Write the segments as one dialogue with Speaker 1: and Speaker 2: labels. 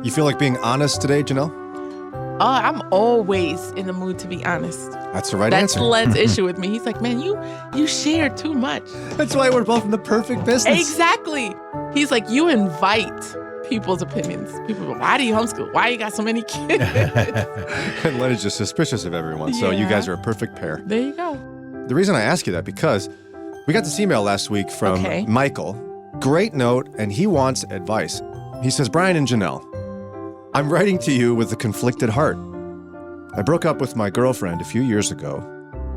Speaker 1: You feel like being honest today, Janelle?
Speaker 2: I'm always in the mood to be honest.
Speaker 1: That's the right answer.
Speaker 2: That's Len's issue with me. He's like, man, you share too much.
Speaker 1: That's why we're both in the perfect business.
Speaker 2: Exactly. He's like, you invite people's opinions. People go, why do you homeschool? Why you got so many kids?
Speaker 1: And Len is just suspicious of everyone. So you guys are a perfect pair.
Speaker 2: There you go.
Speaker 1: The reason I ask you that, because we got this email last week from Michael. Great note, and he wants advice. He says, Brian and Janelle, I'm writing to you with a conflicted heart. I broke up with my girlfriend a few years ago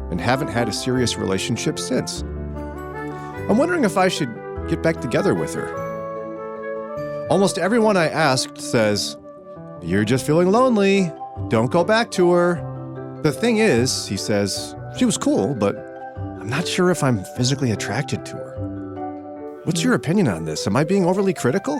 Speaker 1: and haven't had a serious relationship since. I'm wondering if I should get back together with her. Almost everyone I asked says, you're just feeling lonely. Don't go back to her. The thing is, he says, she was cool, but I'm not sure if I'm physically attracted to her. What's your opinion on this? Am I being overly critical?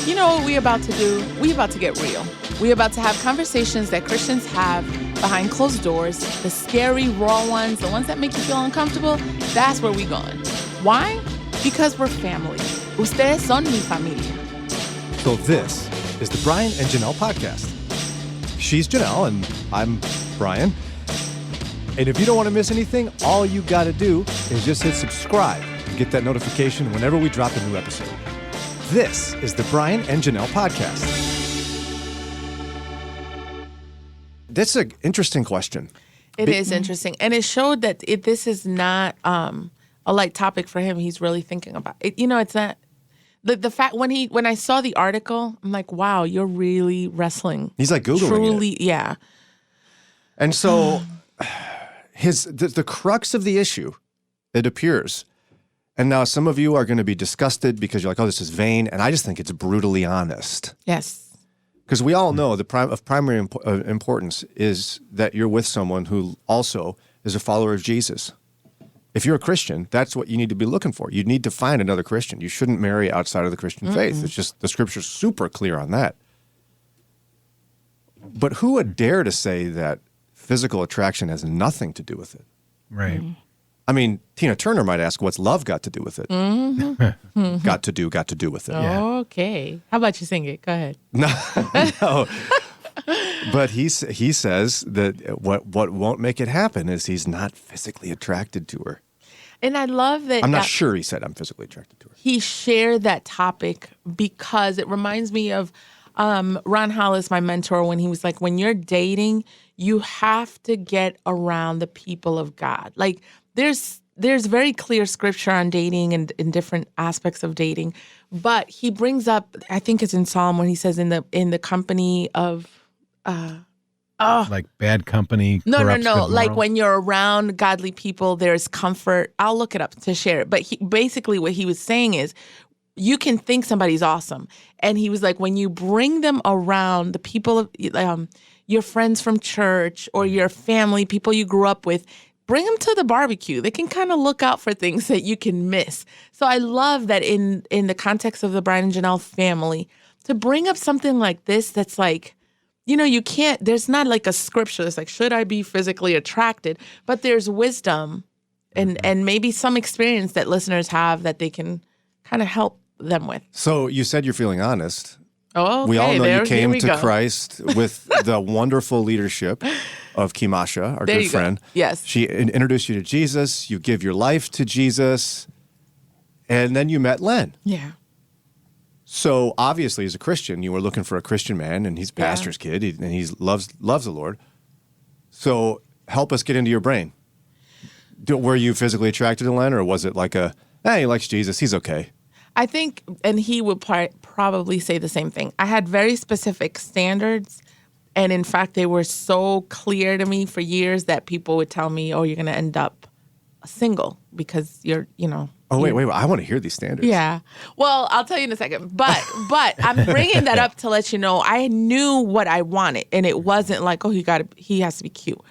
Speaker 2: You know what we're about to do? We're about to get real. We're about to have conversations that Christians have behind closed doors, the scary, raw ones, the ones that make you feel uncomfortable. That's where we're going. Why? Because we're family. Ustedes son mi familia.
Speaker 1: So this is the Brian and Janelle podcast. She's Janelle and I'm Brian. And if you don't want to miss anything, all you got to do is just hit subscribe and get that notification whenever we drop a new episode. This is the Brian and Janelle podcast. That's an interesting question.
Speaker 2: It is interesting. And it showed that this is not a light topic for him. He's really thinking about it. You know, it's not the fact when I saw the article, I'm like, wow, you're really wrestling.
Speaker 1: He's like Googling
Speaker 2: truly,
Speaker 1: it.
Speaker 2: Yeah.
Speaker 1: And so the crux of the issue, it appears, and now some of you are going to be disgusted because you're like, oh, this is vain. And I just think it's brutally honest.
Speaker 2: Yes.
Speaker 1: Because we all know of primary importance is that you're with someone who also is a follower of Jesus. If you're a Christian, that's what you need to be looking for. You need to find another Christian. You shouldn't marry outside of the Christian faith. It's just the scripture's super clear on that. But who would dare to say that physical attraction has nothing to do with it?
Speaker 3: Right.
Speaker 1: I mean, Tina Turner might ask, what's love got to do with it? Got to do with it.
Speaker 3: Yeah.
Speaker 2: Okay. How about you sing it? Go ahead.
Speaker 1: No. But he says that what won't make it happen is he's not physically attracted to her.
Speaker 2: And I love that.
Speaker 1: I'm not sure he said I'm physically attracted to her.
Speaker 2: He shared that topic because it reminds me of Ron Hollis, my mentor, when he was like, when you're dating, you have to get around the people of God. Like there's very clear scripture on dating and in different aspects of dating. But he brings up, I think it's in Psalm when he says in the company of
Speaker 3: like bad company.
Speaker 2: No.
Speaker 3: Good
Speaker 2: Like
Speaker 3: morals.
Speaker 2: when you're around godly people, there's comfort. I'll look it up to share it. But basically what he was saying is you can think somebody's awesome. And he was like, when you bring them around the people of your friends from church or your family, people you grew up with, bring them to the barbecue. They can kind of look out for things that you can miss. So I love that in the context of the Brian and Janelle family, to bring up something like this that's like, you know, you can't, there's not like a scripture that's like, should I be physically attracted? But there's wisdom and maybe some experience that listeners have that they can kind of help them with.
Speaker 1: So you said you're feeling honest.
Speaker 2: Oh, okay.
Speaker 1: We all know you
Speaker 2: Here
Speaker 1: came
Speaker 2: we
Speaker 1: to
Speaker 2: go.
Speaker 1: Christ with the wonderful leadership of Kimasha, our
Speaker 2: There
Speaker 1: good
Speaker 2: you go.
Speaker 1: friend.
Speaker 2: Yes.
Speaker 1: She introduced you to Jesus. You give your life to Jesus. And then you met Len.
Speaker 2: Yeah.
Speaker 1: So obviously, as a Christian, you were looking for a Christian man, and he's a pastor's kid, and he loves the Lord. So help us get into your brain. Were you physically attracted to Len, or was it like he likes Jesus, he's okay?
Speaker 2: I think, and he would probably say the same thing. I had very specific standards, and in fact, they were so clear to me for years that people would tell me, oh, you're going to end up single because you're, you know.
Speaker 1: Oh, wait, I want to hear these standards.
Speaker 2: Yeah. Well, I'll tell you in a second. But I'm bringing that up to let you know I knew what I wanted, and it wasn't like, oh, he has to be cute.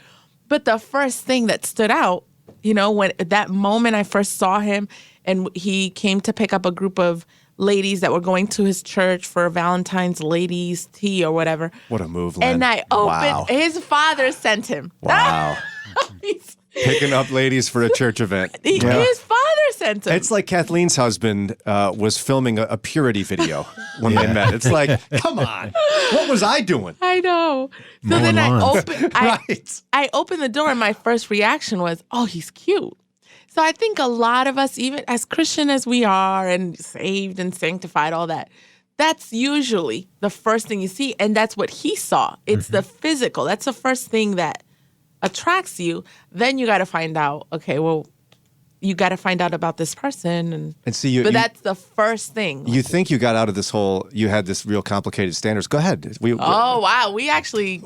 Speaker 2: But the first thing that stood out, you know, when that moment I first saw him and he came to pick up a group of ladies that were going to his church for Valentine's ladies tea or whatever.
Speaker 1: What a move, Len.
Speaker 2: And I opened, his father sent him.
Speaker 1: Wow. Picking up ladies for a church event.
Speaker 2: His father sent him.
Speaker 1: It's like Kathleen's husband was filming a purity video when they met. It's like, come on, what was I doing?
Speaker 2: I know. So then I opened the door and my first reaction was, oh, he's cute. So I think a lot of us, even as Christian as we are and saved and sanctified, all that, that's usually the first thing you see. And that's what he saw. It's the physical. That's the first thing that attracts you. Then you got to find out, okay, well, you got to find out about this person. And see, but that's the first thing.
Speaker 1: You think you got out of this whole, you had this real complicated standards. Go ahead.
Speaker 2: Wow. We actually.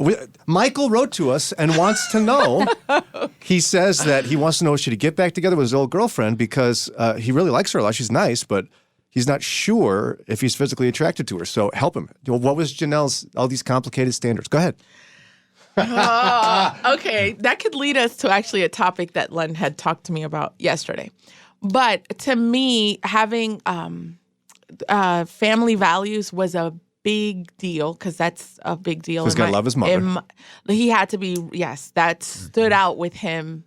Speaker 1: Michael wrote to us and wants to know. He says that he wants to know, should he get back together with his old girlfriend because he really likes her a lot. She's nice, but he's not sure if he's physically attracted to her. So help him. What was Janelle's, all these complicated standards? Go ahead.
Speaker 2: Okay, that could lead us to actually a topic that Len had talked to me about yesterday. But to me, having family values was a big deal because that's a big deal.
Speaker 1: He's got to love his mother.
Speaker 2: He had to be, yes, that stood out with him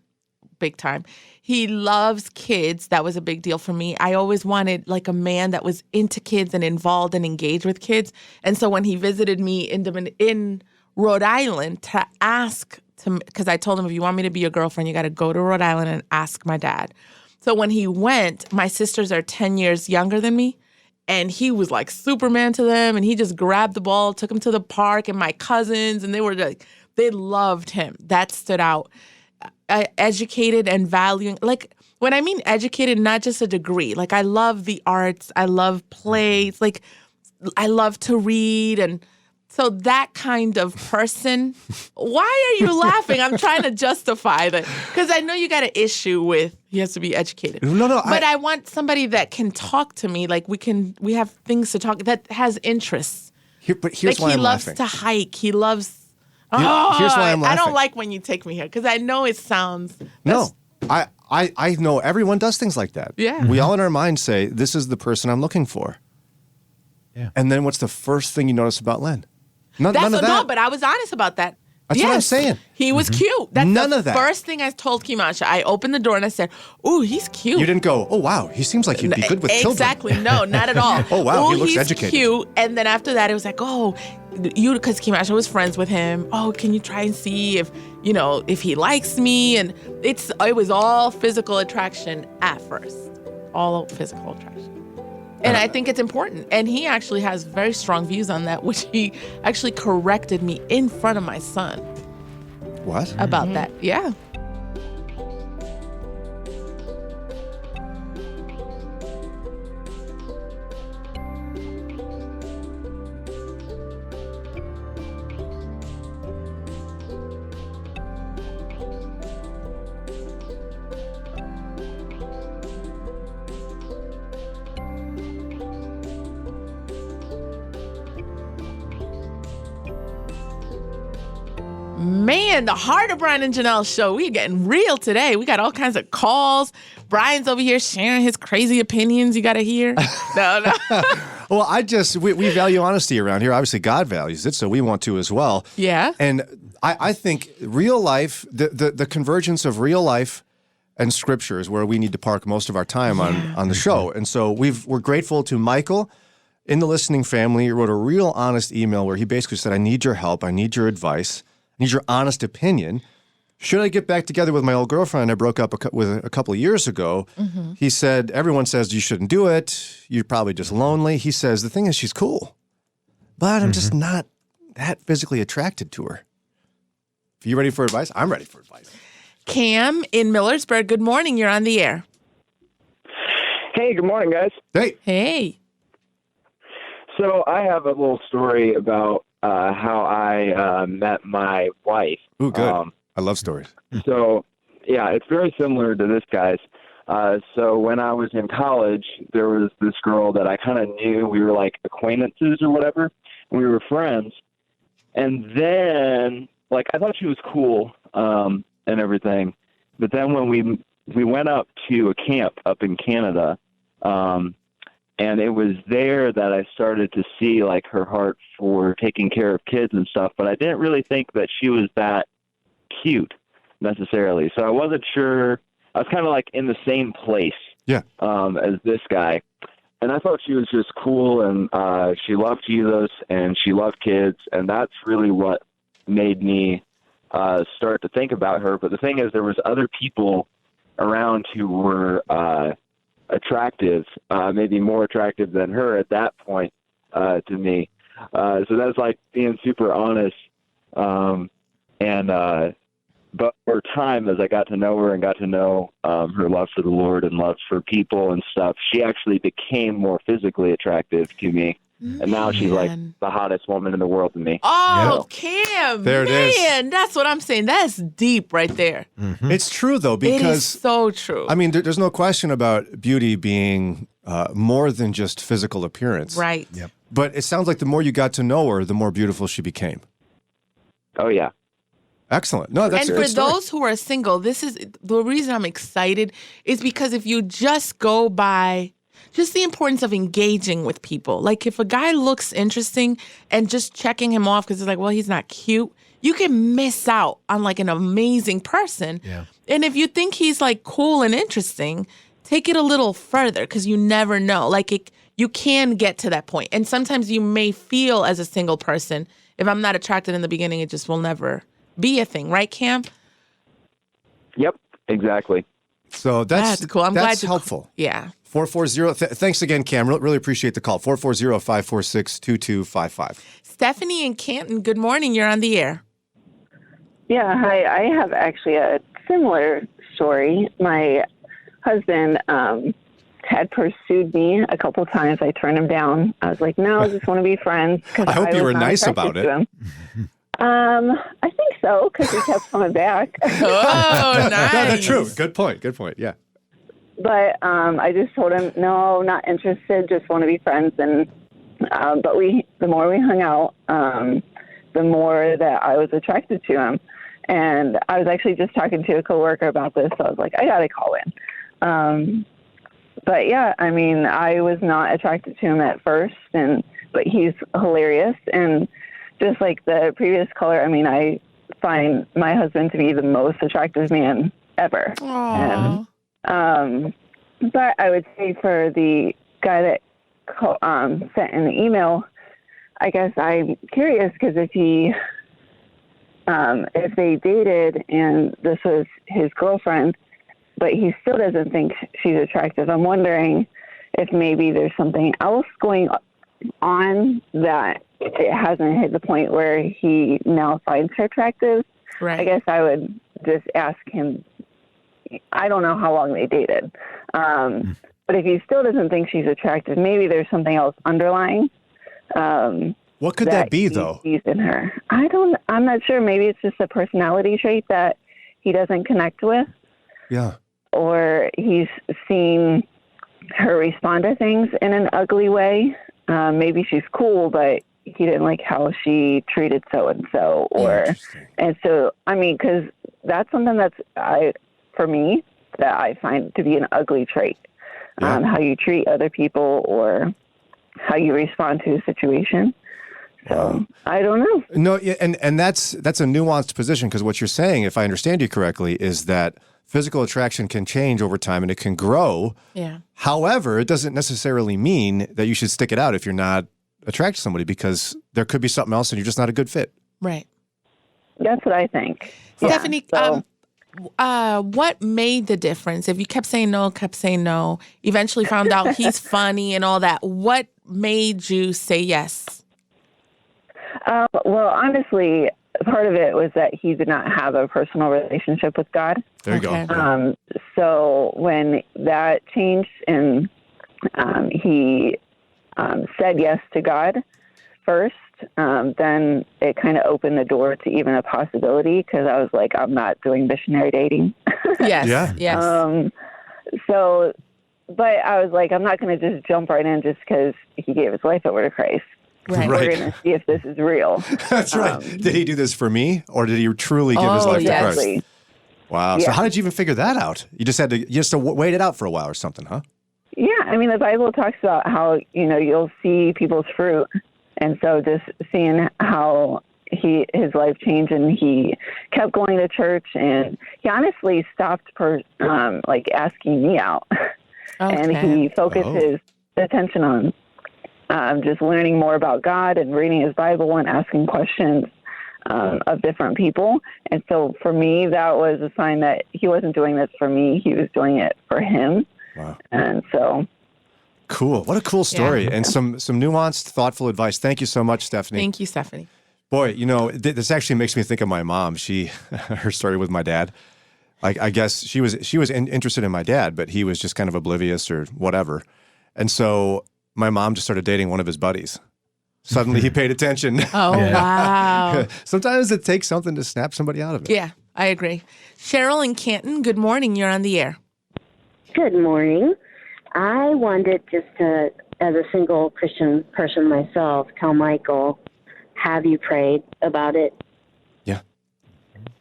Speaker 2: big time. He loves kids. That was a big deal for me. I always wanted like a man that was into kids and involved and engaged with kids. And so when he visited me in Rhode Island to ask to, because I told him, if you want me to be your girlfriend, you got to go to Rhode Island and ask my dad. So when he went, my sisters are 10 years younger than me, and he was like Superman to them, and he just grabbed the ball, took them to the park, and my cousins, and they were like, they loved him. That stood out. Educated and valuing, like when I mean educated, not just a degree. Like I love the arts, I love plays, like I love to read, and so that kind of person. Why are you laughing? I'm trying to justify that because I know you got an issue with he has to be educated.
Speaker 1: No,
Speaker 2: but I want somebody that can talk to me. Like we have things to talk that has interests.
Speaker 1: But here's why I'm laughing.
Speaker 2: He loves to hike. He loves.
Speaker 1: Here's why I'm laughing.
Speaker 2: I don't like when you take me here because I know it sounds.
Speaker 1: No, I know everyone does things like that.
Speaker 2: Yeah.
Speaker 1: We all in our minds say, this is the person I'm looking for.
Speaker 3: Yeah.
Speaker 1: And then what's the first thing you notice about Len? None of that.
Speaker 2: No, but I was honest about that.
Speaker 1: That's what I'm saying.
Speaker 2: He was cute. That's
Speaker 1: none of that.
Speaker 2: First thing I told Kimasha. I opened the door and I said, "Ooh, he's cute."
Speaker 1: You didn't go, "Oh wow, he seems like he'd be good with children."
Speaker 2: Exactly. No, not at all.
Speaker 1: Oh wow, he looks
Speaker 2: he's
Speaker 1: educated.
Speaker 2: Cute. And then after that, it was like, "Oh, you," because Kimasha was friends with him. "Oh, can you try and see if if he likes me?" And it was all physical attraction at first, all physical attraction. And I think it's important. And he actually has very strong views on that, which he actually corrected me in front of my son.
Speaker 1: What?
Speaker 2: About that. Yeah. Man, the Heart of Brian and Janelle show. We're getting real today. We got all kinds of calls. Brian's over here sharing his crazy opinions. You got to hear. No.
Speaker 1: Well, we value honesty around here. Obviously, God values it, so we want to as well.
Speaker 2: Yeah.
Speaker 1: And I think real life, the convergence of real life and scripture is where we need to park most of our time on the show. And so we're grateful to Michael in the listening family. He wrote a real honest email where he basically said, I need your help. I need your advice. I need your honest opinion. Should I get back together with my old girlfriend I broke up with a couple of years ago? Mm-hmm. He said, everyone says you shouldn't do it. You're probably just lonely. He says, the thing is she's cool, but I'm just not that physically attracted to her. Are you ready for advice? I'm ready for advice.
Speaker 2: Cam in Millersburg, good morning. You're on the air.
Speaker 4: Hey, good morning, guys.
Speaker 2: Hey.
Speaker 4: So I have a little story about how I met my wife.
Speaker 1: Ooh, good. I love stories.
Speaker 4: So, yeah, it's very similar to this guy's. So when I was in college, there was this girl that I kind of knew. We were like acquaintances or whatever. And we were friends. And then, like, I thought she was cool and everything. But then when we went up to a camp up in Canada, And it was there that I started to see like her heart for taking care of kids and stuff. But I didn't really think that she was that cute necessarily. So I wasn't sure. I was kind of like in the same place as this guy. And I thought she was just cool, and she loved Jesus, and she loved kids. And that's really what made me start to think about her. But the thing is, there was other people around who were attractive, maybe more attractive than her at that point to me. So that's like being super honest. But over time, as I got to know her and got to know her love for the Lord and love for people and stuff, she actually became more physically attractive to me. And now she's like the hottest woman in the world to me.
Speaker 2: Oh, Cam.
Speaker 1: There it is.
Speaker 2: Man, that's what I'm saying. That's deep right there.
Speaker 1: Mm-hmm. It's true, though, because...
Speaker 2: It is so true.
Speaker 1: I mean, there's no question about beauty being more than just physical appearance.
Speaker 2: Right.
Speaker 3: Yep.
Speaker 1: But it sounds like the more you got to know her, the more beautiful she became.
Speaker 4: Oh, yeah.
Speaker 1: Excellent. No, that's
Speaker 2: and
Speaker 1: a
Speaker 2: for
Speaker 1: good story.
Speaker 2: those who are single, this is the reason I'm excited is because if you just go by just the importance of engaging with people. Like if a guy looks interesting and just checking him off because it's like, well, he's not cute, you can miss out on like an amazing person.
Speaker 3: Yeah.
Speaker 2: And if you think he's like cool and interesting, take it a little further because you never know. Like you can get to that point. And sometimes you may feel as a single person, if I'm not attracted in the beginning, it just will never be a thing. Right, Cam?
Speaker 4: Yep, exactly.
Speaker 1: So that's
Speaker 2: cool. I'm
Speaker 1: that's
Speaker 2: glad
Speaker 1: helpful.
Speaker 2: Yeah.
Speaker 1: 440. Thanks again, Cam. Really appreciate the call. 440-546-2255.
Speaker 2: Stephanie in Canton, good morning. You're on the air.
Speaker 5: Yeah, hi. I have actually a similar story. My husband had pursued me a couple times. I turned him down. I was like, no, I just want to be friends.
Speaker 1: I hope you were nice about it.
Speaker 5: I think so, because he kept coming back.
Speaker 2: Oh, nice.
Speaker 1: No, that's true. Good point. Yeah.
Speaker 5: But I just told him, no, not interested, just want to be friends. And but the more we hung out, the more that I was attracted to him. And I was actually just talking to a coworker about this, so I was like, I got to call in. But yeah, I mean, I was not attracted to him at first, but he's hilarious. And just like the previous caller, I mean, I find my husband to be the most attractive man ever.
Speaker 2: Aww.
Speaker 5: And, but I would say for the guy that sent in the email, I guess I'm curious because if they dated and this was his girlfriend, but he still doesn't think she's attractive, I'm wondering if maybe there's something else going on that it hasn't hit the point where he now finds her attractive.
Speaker 2: Right.
Speaker 5: I guess I would just ask him. I don't know how long they dated. But if he still doesn't think she's attractive, maybe there's something else underlying.
Speaker 1: What could that be, though?
Speaker 5: He's in her. I'm not sure. Maybe it's just a personality trait that he doesn't connect with.
Speaker 1: Yeah.
Speaker 5: Or he's seen her respond to things in an ugly way. Maybe she's cool, but he didn't like how she treated so-and-so. And so, I mean, because that's something for me, that I find to be an ugly trait.
Speaker 1: Yeah.
Speaker 5: How you treat other people or how you respond to a situation. So I don't know.
Speaker 1: No, and that's a nuanced position because what you're saying, if I understand you correctly, is that physical attraction can change over time and it can grow.
Speaker 2: Yeah.
Speaker 1: However, it doesn't necessarily mean that you should stick it out if you're not attracted to somebody because there could be something else and you're just not a good fit.
Speaker 2: Right.
Speaker 5: That's what I think.
Speaker 2: Stephanie,
Speaker 5: Yeah,
Speaker 2: what made the difference? If you kept saying no, eventually found out he's funny and all that, what made you say yes?
Speaker 5: Well, honestly, part of it was that he did not have a personal relationship with God.
Speaker 1: There you
Speaker 2: Okay.
Speaker 1: go.
Speaker 5: So when that changed and he said yes to God first, then it kind of opened the door to even a possibility because I was like, I'm not doing missionary dating.
Speaker 2: Yes.
Speaker 1: Yeah.
Speaker 2: Yes.
Speaker 5: But I was like, I'm not going to just jump right in just because he gave his life over to Christ.
Speaker 2: Right.
Speaker 5: We're going to see if this is real.
Speaker 1: That's right. Did he do this for me or did he truly give his life to Christ?
Speaker 5: Exactly.
Speaker 1: Wow.
Speaker 5: Yeah.
Speaker 1: So how did you even figure that out? You just had to wait it out for a while or something, huh?
Speaker 5: Yeah, I mean, the Bible talks about how, you'll see people's fruit. And so just seeing how his life changed, and he kept going to church, and he honestly stopped asking me out. Okay. And he focused his attention on just learning more about God and reading his Bible and asking questions of different people. And so for me, that was a sign that he wasn't doing this for me. He was doing it for him.
Speaker 1: Wow.
Speaker 5: And so.
Speaker 1: Cool. What a cool story. And some nuanced, thoughtful advice. Thank you so much, Stephanie.
Speaker 2: Thank you, Stephanie.
Speaker 1: Boy, this actually makes me think of my mom. Her story with my dad. I guess she was interested in my dad, but he was just kind of oblivious or whatever. And so my mom just started dating one of his buddies. Suddenly he paid attention.
Speaker 2: Oh, wow.
Speaker 1: Sometimes it takes something to snap somebody out of it.
Speaker 2: Yeah, I agree. Cheryl in Canton, good morning. You're on the air.
Speaker 6: Good morning. I wanted just to, as a single Christian person myself, tell Michael, have you prayed about it?
Speaker 1: Yeah.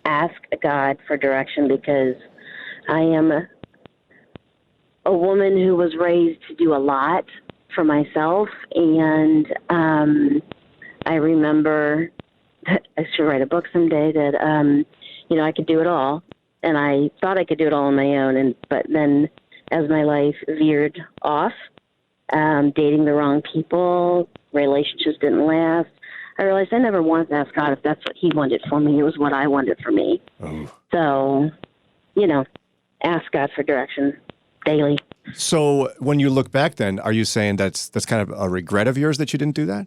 Speaker 6: Ask God for direction, because I am a woman who was raised to do a lot for myself, and I remember, I should write a book someday, that I could do it all, and I thought I could do it all on my own, but then as my life veered off, dating the wrong people, relationships didn't last, I realized I never wanted to ask God if that's what he wanted for me. It was what I wanted for me. Oh. So, ask God for direction daily.
Speaker 1: So when you look back then, are you saying that's kind of a regret of yours that you didn't do that?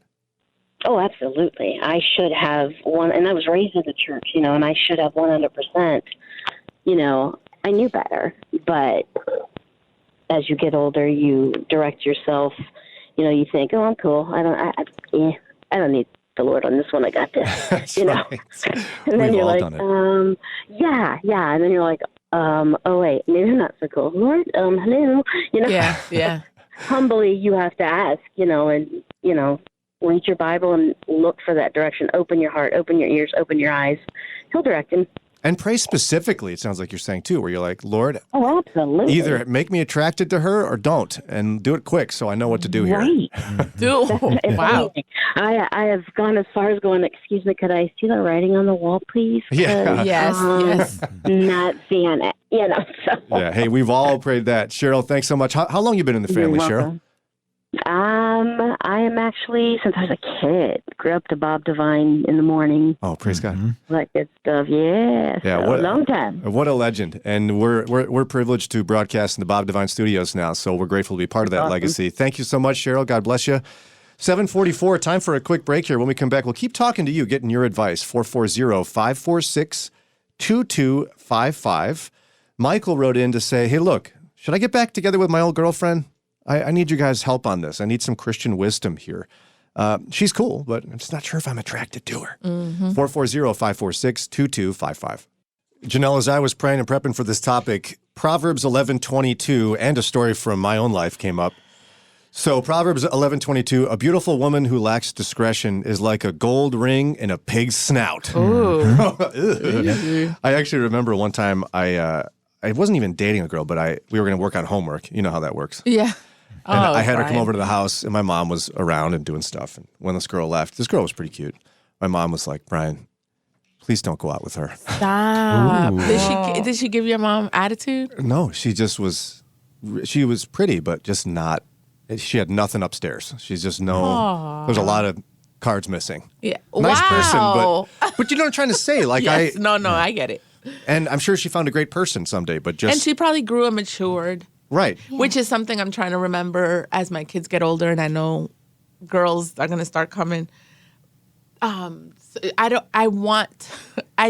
Speaker 6: Oh, absolutely. I should have and I was raised in the church, and I should have 100%, I knew better. But as you get older, you direct yourself, you think, oh, I'm cool. I don't need the Lord on this one. I got this,
Speaker 1: Right.
Speaker 6: And then
Speaker 1: We've
Speaker 6: you're
Speaker 1: all
Speaker 6: like,
Speaker 1: done it.
Speaker 6: yeah. And then you're like, oh wait, maybe I'm not so cool. Lord, hello,
Speaker 2: Yeah.
Speaker 6: Humbly, you have to ask, and, read your Bible and look for that direction. Open your heart, open your ears, open your eyes. He'll direct him.
Speaker 1: And pray specifically, it sounds like you're saying too, where you're like, Lord,
Speaker 6: oh, absolutely,
Speaker 1: either make me attracted to her or don't, and do it quick so I know what to do here.
Speaker 6: Right.
Speaker 2: Wow.
Speaker 6: I have gone as far as going, excuse me, could I see the writing on the wall, please?
Speaker 1: Yeah.
Speaker 2: Yes.
Speaker 6: Not seeing it, So.
Speaker 1: Yeah. Hey, we've all prayed that. Cheryl, thanks so much. How long you been in the family, Cheryl?
Speaker 6: I am actually, since I was a kid, grew up to Bob Divine in the morning.
Speaker 1: Oh, praise God.
Speaker 6: That good stuff, yeah.
Speaker 1: Yeah,
Speaker 6: a long time.
Speaker 1: What a legend. And we're privileged to broadcast in the Bob Divine studios now, so we're grateful to be part of that legacy. Thank you so much, Cheryl. God bless you. 7:44, time for a quick break here. When we come back, we'll keep talking to you, getting your advice. 440-546-2255. Michael wrote in to say, hey, look, should I get back together with my old girlfriend? I need you guys' help on this. I need some Christian wisdom here. She's cool, but I'm just not sure if I'm attracted to her. 440-546-2255. Janelle, as I was praying and prepping for this topic, Proverbs 11:22 and a story from my own life came up. So Proverbs 11:22, a beautiful woman who lacks discretion is like a gold ring in a pig's snout. I actually remember one time I wasn't even dating a girl, but we were going to work on homework. You know how that works.
Speaker 2: Yeah.
Speaker 1: And I had her come over to the house, and my mom was around and doing stuff. And when this girl left, this girl was pretty cute. My mom was like, Brian, please don't go out with her.
Speaker 2: Stop. Did she give your mom attitude?
Speaker 1: No, she was pretty, but just not, she had nothing upstairs. She's just there's a lot of cards missing.
Speaker 2: Yeah.
Speaker 1: Nice person, but you know what I'm trying to say? Like
Speaker 2: yes. No, I get it.
Speaker 1: And I'm sure she found a great person someday, but just...
Speaker 2: And she probably grew and matured.
Speaker 1: Right.
Speaker 2: Yeah. Which is something I'm trying to remember as my kids get older, and I know girls are going to start coming. I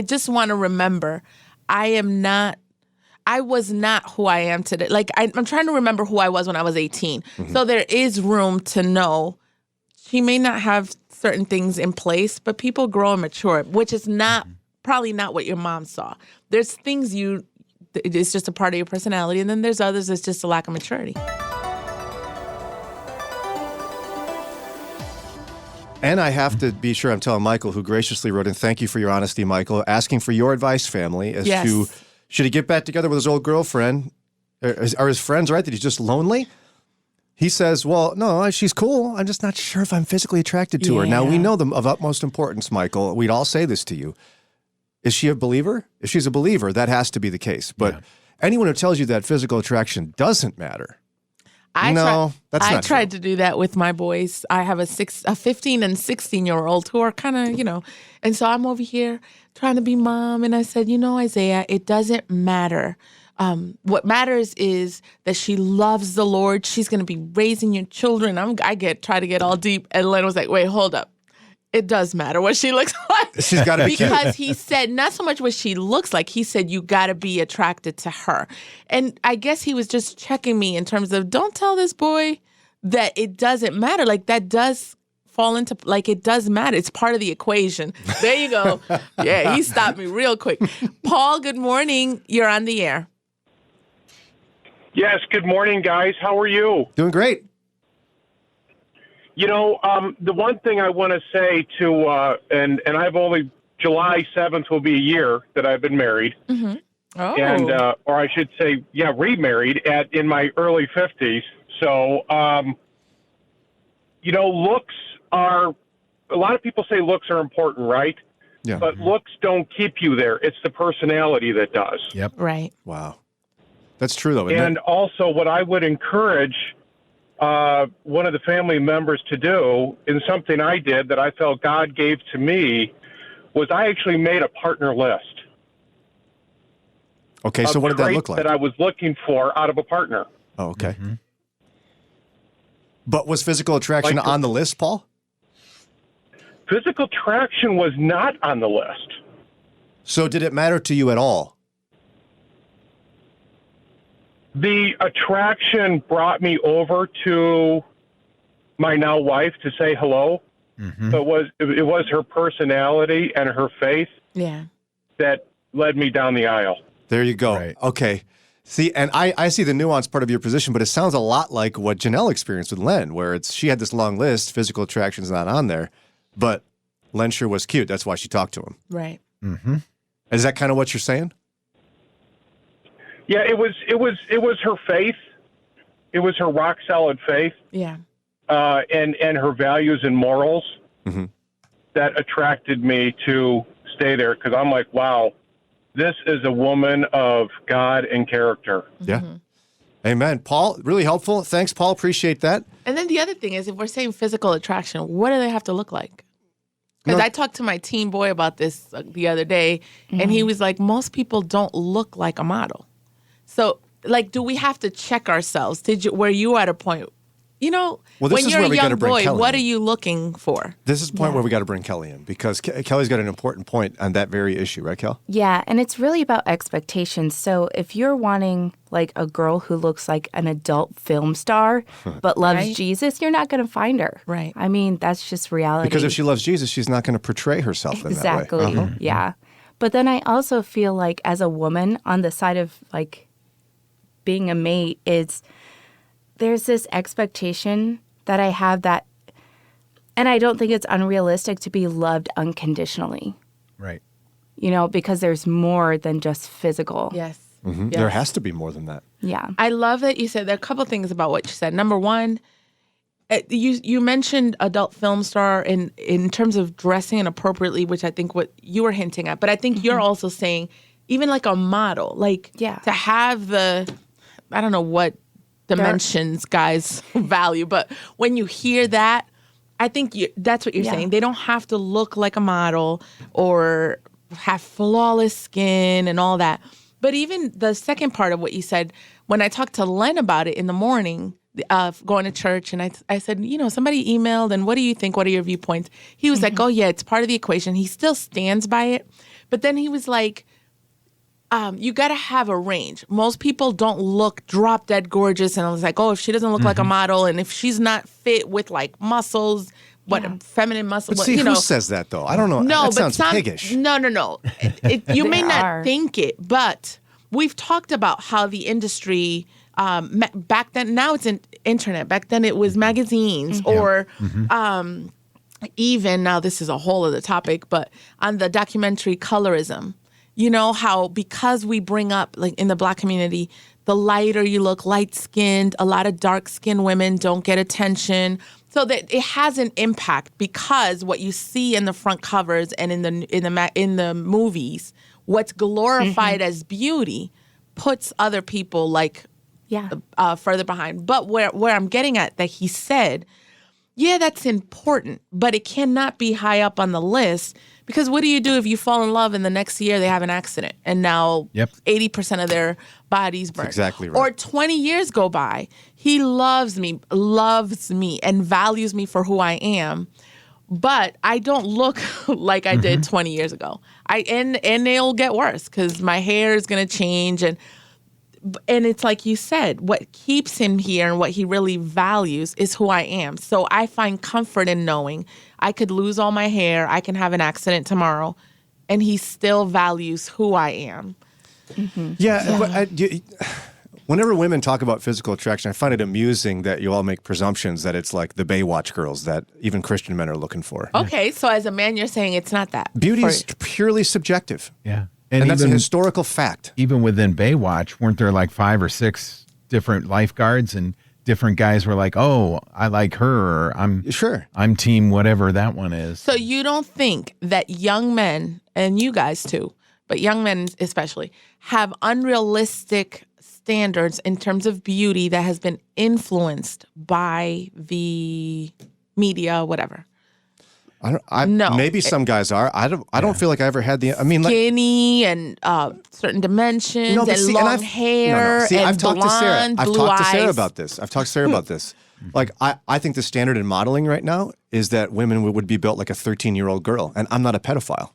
Speaker 2: just want to remember I was not who I am today. Like, I'm trying to remember who I was when I was 18. Mm-hmm. So there is room to know she may not have certain things in place, but people grow and mature, which is probably not what your mom saw. There's things it's just a part of your personality, and then there's others that's just a lack of maturity.
Speaker 1: And I have to be sure I'm telling Michael, who graciously wrote in, thank you for your honesty, Michael, asking for your advice, family, as to, should he get back together with his old girlfriend? Are his friends right that he's just lonely? He says, well, no, she's cool. I'm just not sure if I'm physically attracted to her. Now, we know them of utmost importance, Michael. We'd all say this to you. Is she a believer? If she's a believer, that has to be the case. But anyone who tells you that physical attraction doesn't matter, that's not
Speaker 2: I tried
Speaker 1: true.
Speaker 2: to do that with my boys. I have a 15 and 16-year-old who are kind of, and so I'm over here trying to be mom. And I said, Isaiah, it doesn't matter. What matters is that she loves the Lord. She's going to be raising your children. Try to get all deep. And Len was like, wait, hold up. It does matter what she looks like.
Speaker 1: She's got to be cute.
Speaker 2: Because he said, not so much what she looks like, he said, you got to be attracted to her. And I guess he was just checking me in terms of, don't tell this boy that it doesn't matter. Like, that does fall into, like, it does matter. It's part of the equation. There you go. Yeah, he stopped me real quick. Paul, good morning. You're on the air.
Speaker 7: Yes, good morning, guys. How are you?
Speaker 1: Doing great.
Speaker 7: The one thing I want to say to, and I've only, July 7th will be a year that I've been married.
Speaker 2: Mm-hmm. Oh.
Speaker 7: And, or I should say, remarried in my early 50s. So, looks are, a lot of people say looks are important, right?
Speaker 1: Yeah.
Speaker 7: But looks don't keep you there. It's the personality that does.
Speaker 3: Yep.
Speaker 2: Right.
Speaker 1: Wow. That's true, though, isn't
Speaker 7: And
Speaker 1: it?
Speaker 7: also what I would encourage one of the family members to do, in something I did that I felt God gave to me, was I actually made a partner list.
Speaker 1: Okay, so what did that look like?
Speaker 7: That I was looking for out of a partner.
Speaker 1: Oh, okay. Mm-hmm. But was physical attraction on the list, Paul?
Speaker 7: Physical attraction was not on the list.
Speaker 1: So did it matter to you at all?
Speaker 7: The attraction brought me over to my now wife to say hello. Mm-hmm. So it was her personality and her faith that led me down the aisle.
Speaker 1: There you go.
Speaker 3: Right.
Speaker 1: Okay. See, and I see the nuanced part of your position, but it sounds a lot like what Janelle experienced with Len, where she had this long list, physical attraction's not on there, but Len sure was cute. That's why she talked to him.
Speaker 2: Right.
Speaker 3: Mm-hmm.
Speaker 1: Is that kind of what you're saying?
Speaker 7: Yeah, it was her faith. It was her rock solid faith.
Speaker 2: Yeah.
Speaker 7: And her values and morals that attracted me to stay there, because I'm like, wow, this is a woman of God and character.
Speaker 1: Yeah. Amen. Paul, really helpful. Thanks, Paul. Appreciate that.
Speaker 2: And then the other thing is, if we're saying physical attraction, what do they have to look like? Because I talked to my teen boy about this the other day, and he was like, most people don't look like a model. So, like, do we have to check ourselves? Were you at a point, when you're a young boy, what are you looking for?
Speaker 1: This is the point where we got to bring Kelly in, because Kelly's got an important point on that very issue, right, Kel?
Speaker 8: Yeah, and it's really about expectations. So if you're wanting, like, a girl who looks like an adult film star but loves Jesus, you're not going to find her.
Speaker 2: Right.
Speaker 8: I mean, that's just reality.
Speaker 1: Because if she loves Jesus, she's not going to portray herself in that way.
Speaker 8: Exactly, yeah. But then I also feel like, as a woman, on the side of, like, being a mate, there's this expectation that I have that, and I don't think it's unrealistic to be loved unconditionally.
Speaker 3: Right.
Speaker 8: Because there's more than just physical.
Speaker 2: Yes.
Speaker 1: Mm-hmm.
Speaker 2: Yes.
Speaker 1: There has to be more than that.
Speaker 8: Yeah.
Speaker 2: I love that you said, there are a couple of things about what you said. Number one, you mentioned adult film star in terms of dressing inappropriately, which I think what you were hinting at. But I think you're also saying, even like a model, like to have I don't know what dimensions guys value, but when you hear that, I think that's what you're saying. They don't have to look like a model or have flawless skin and all that. But even the second part of what you said, when I talked to Len about it in the morning, going to church, and I said, somebody emailed, and what do you think? What are your viewpoints? He was like, oh yeah, it's part of the equation. He still stands by it. But then he was like, you got to have a range. Most people don't look drop dead gorgeous, and I was like, oh, if she doesn't look like a model, and if she's not fit with like muscles, feminine muscles.
Speaker 1: But see, who says that though? I don't know.
Speaker 2: No,
Speaker 1: that
Speaker 2: but
Speaker 1: sounds piggish.
Speaker 2: No. You may not think it, but we've talked about how the industry back then. Now it's internet. Back then it was magazines or. Even now, this is a whole other topic, but on the documentary Colorism, You know how because we bring up, like in the Black community, the lighter you look, light-skinned, a lot of dark-skinned women don't get attention. So that it has an impact because what you see in the front covers and in the movies, what's glorified as beauty puts other people further behind. But where I'm getting at that he said, yeah, that's important, but it cannot be high up on the list because what do you do if you fall in love and the next year they have an accident and now 80% of their body's burned?
Speaker 1: That's exactly right.
Speaker 2: Or 20 years go by. He loves me, and values me for who I am, but I don't look like I did 20 years ago. And it'll get worse because my hair is going to change and it's like you said, what keeps him here and what he really values is who I am. So I find comfort in knowing I could lose all my hair, I can have an accident tomorrow, and he still values who I am.
Speaker 1: Yeah. But whenever women talk about physical attraction, I find it amusing that you all make presumptions that it's like the Baywatch girls that even Christian men are looking for.
Speaker 2: Okay, so as a man, you're saying it's not that.
Speaker 1: Beauty is purely subjective.
Speaker 3: Yeah.
Speaker 1: And that's a historical fact.
Speaker 3: Even within Baywatch, weren't there like 5 or 6 different lifeguards and different guys were like, oh, I like her, or I'm team whatever that one is.
Speaker 2: So you don't think that young men, and you guys too, but young men especially, have unrealistic standards in terms of beauty that has been influenced by the media, whatever?
Speaker 1: No. Maybe some guys are. I don't feel like I ever had the. I mean,
Speaker 2: skinny and certain dimensions and long hair.
Speaker 1: No. See,
Speaker 2: and
Speaker 1: I've talked to Sarah. I've talked to Sarah
Speaker 2: eyes.
Speaker 1: about this. I've talked to Sarah about this. Like, I think the standard in modeling right now is that women would be built like a 13-year-old girl, and I'm not a pedophile.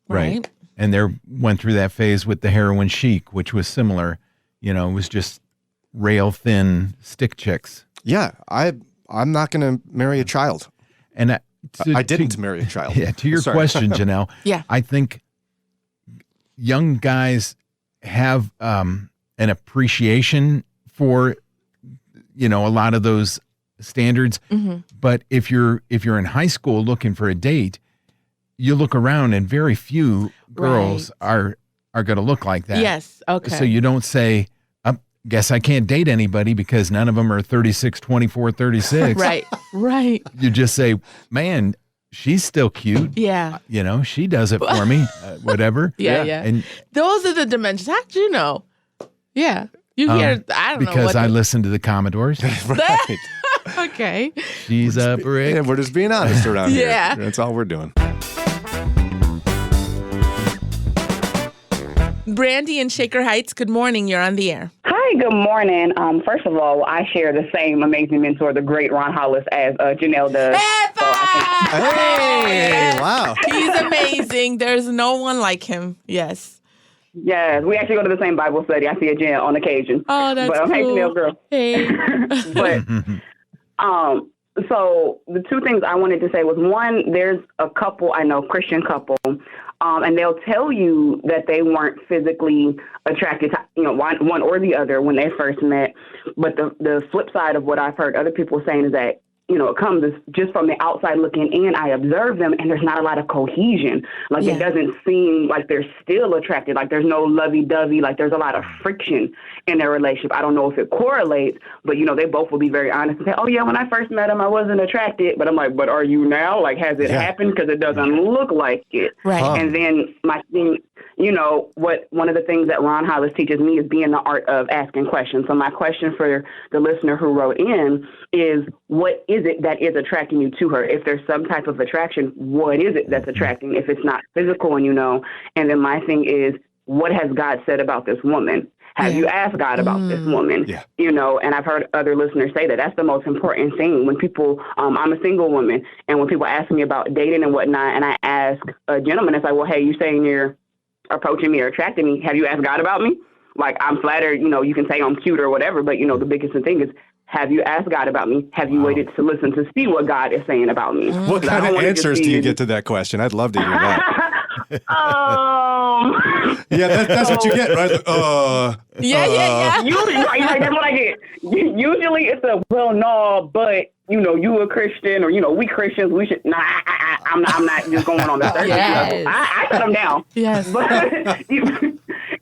Speaker 3: Right. And they went through that phase with the heroin chic, which was similar. You know, it was just rail thin stick chicks.
Speaker 1: Yeah, I'm not going to marry a child.
Speaker 3: And
Speaker 1: I didn't marry a child.
Speaker 3: Yeah, to your question, Janelle, I think young guys have an appreciation for, a lot of those standards. But if you're in high school looking for a date, you look around and very few girls are going to look like that.
Speaker 2: Yes, okay.
Speaker 3: So you don't say, guess I can't date anybody because none of them are 36, 24, 36.
Speaker 2: Right.
Speaker 3: You just say, man, she's still cute.
Speaker 2: Yeah.
Speaker 3: She does it for me, whatever.
Speaker 2: Yeah.
Speaker 3: And
Speaker 2: those are the dimensions. How'd you know? Yeah. You hear, I don't know.
Speaker 3: Because I listen to the Commodores.
Speaker 1: Right.
Speaker 2: Okay.
Speaker 3: She's a brick.
Speaker 1: Yeah, we're just being honest around here.
Speaker 2: Yeah.
Speaker 1: That's all we're doing.
Speaker 2: Brandy in Shaker Heights, good morning. You're on the air.
Speaker 9: Hi, good morning. First of all, I share the same amazing mentor, the great Ron Hollis, as Janelle does.
Speaker 1: Hey, wow.
Speaker 2: He's amazing. There's no one like him. Yes.
Speaker 9: Yes, we actually go to the same Bible study. I see a Jen on occasion.
Speaker 2: Oh, that's cool.
Speaker 9: But hey, Janelle, girl.
Speaker 2: Hey.
Speaker 9: But, so the two things I wanted to say was, one, there's a couple, I know, Christian couple, and they'll tell you that they weren't physically attracted to, one or the other when they first met. But the flip side of what I've heard other people saying is that, it comes just from the outside looking in. I observe them, and there's not a lot of cohesion. Like, it doesn't seem like they're still attracted. Like, there's no lovey-dovey. Like, there's a lot of friction in their relationship. I don't know if it correlates, but, they both will be very honest and say, oh, yeah, when I first met him, I wasn't attracted. But I'm like, but are you now? Like, has it happened? Because it doesn't look like it.
Speaker 2: Right.
Speaker 9: And then my thing, one of the things that Ron Hollis teaches me is being the art of asking questions. So my question for the listener who wrote in is, what is it that is attracting you to her? If there's some type of attraction, what is it that's attracting? If it's not physical, and then my thing is, what has God said about this woman? Have you asked God about this woman?
Speaker 1: Yeah.
Speaker 9: And I've heard other listeners say that that's the most important thing. When people, I'm a single woman, and when people ask me about dating and whatnot, and I ask a gentleman, it's like, well, hey, you saying you're approaching me or attracting me, have you asked God about me? Like, I'm flattered, you can say I'm cute or whatever, but, the biggest thing is, have you asked God about me? Have you waited to listen to see what God is saying about me?
Speaker 1: What kind of answers do you get to that question? I'd love to hear that. Yeah, that's what you get, right?
Speaker 2: Yeah.
Speaker 9: Usually, like, that's what I get. Usually it's a, well, no, but, you a Christian, or, we Christians, we should, I'm not just going on the surface.
Speaker 2: Yes.
Speaker 9: I shut them down.
Speaker 2: Yes.
Speaker 9: But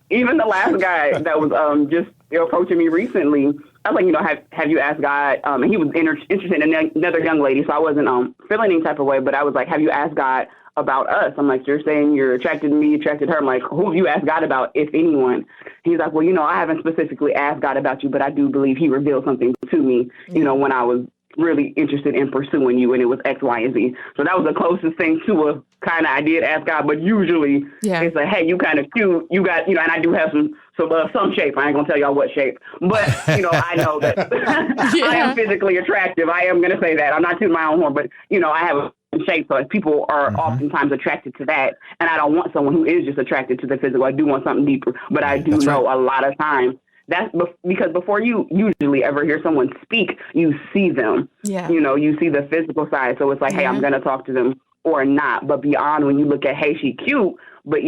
Speaker 9: even the last guy that was just approaching me recently, I was like, have you asked God? And he was interested in another young lady, so I wasn't feeling any type of way, but I was like, have you asked God about us? I'm like, you're saying you're attracted to me, attracted to her. I'm like, who have you asked God about, if anyone? He's like, well, I haven't specifically asked God about you, but I do believe he revealed something to me, when I was really interested in pursuing you, and it was X, Y, and Z. So that was the closest thing to a kind of, I did ask God, but usually it's like, hey, you kind of cute, you got, and I do have some shape. I ain't gonna tell y'all what shape, but I know that I am physically attractive. I am gonna say that. I'm not tooting my own horn, but I have a shape, so people are oftentimes attracted to that, and I don't want someone who is just attracted to the physical. I do want something deeper, but I do know a lot of times that's because before you usually ever hear someone speak, you see them. Yeah. You see the physical side. So it's like, hey, I'm going to talk to them or not. But beyond, when you look at, hey, she cute, but,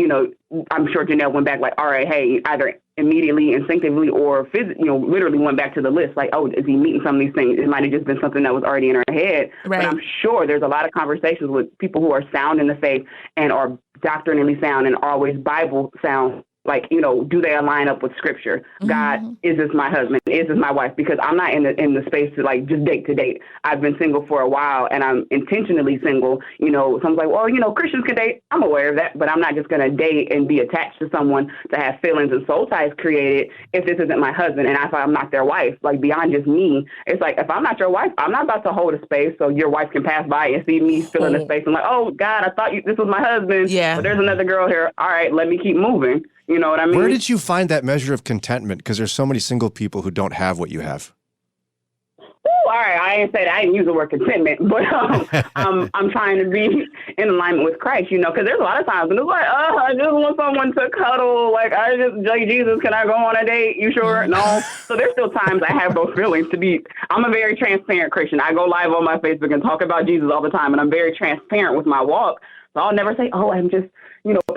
Speaker 9: I'm sure Janelle went back like, all right, hey, either immediately, instinctively, or literally went back to the list. Like, oh, is he meeting some of these things? It might have just been something that was already in her head. Right. But I'm sure there's a lot of conversations with people who are sound in the faith and are doctrinally sound and always Bible sound. Like, do they align up with scripture? God, is this my husband? Is this my wife? Because I'm not in the space to like just date to date. I've been single for a while, and I'm intentionally single. Someone's like, well, Christians can date. I'm aware of that, but I'm not just going to date and be attached to someone to have feelings and soul ties created if this isn't my husband and if I'm not their wife. Like, beyond just me, it's like, if I'm not your wife, I'm not about to hold a space so your wife can pass by and see me filling the space and like, oh God, I thought this was my husband. Yeah. But there's another girl here. All right, let me keep moving. You know what I mean?
Speaker 1: Where did you find that measure of contentment? Because there's so many single people who don't have what you have.
Speaker 9: All right, I didn't use the word contentment, but I'm trying to be in alignment with Christ, because there's a lot of times when it's like, I just want someone to cuddle, like, Jesus, can I go on a date? You sure? No. So there's still times I have those feelings I'm a very transparent Christian. I go live on my Facebook and talk about Jesus all the time, and I'm very transparent with my walk. So I'll never say, oh, I'm just,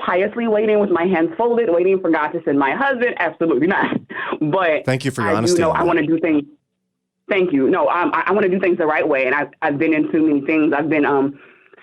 Speaker 9: piously waiting with my hands folded, waiting for God to send my husband. Absolutely not. But
Speaker 1: thank you for your honesty.
Speaker 9: I want to do things. Thank you. No, I want to do things the right way. And I've been in too many things. I've been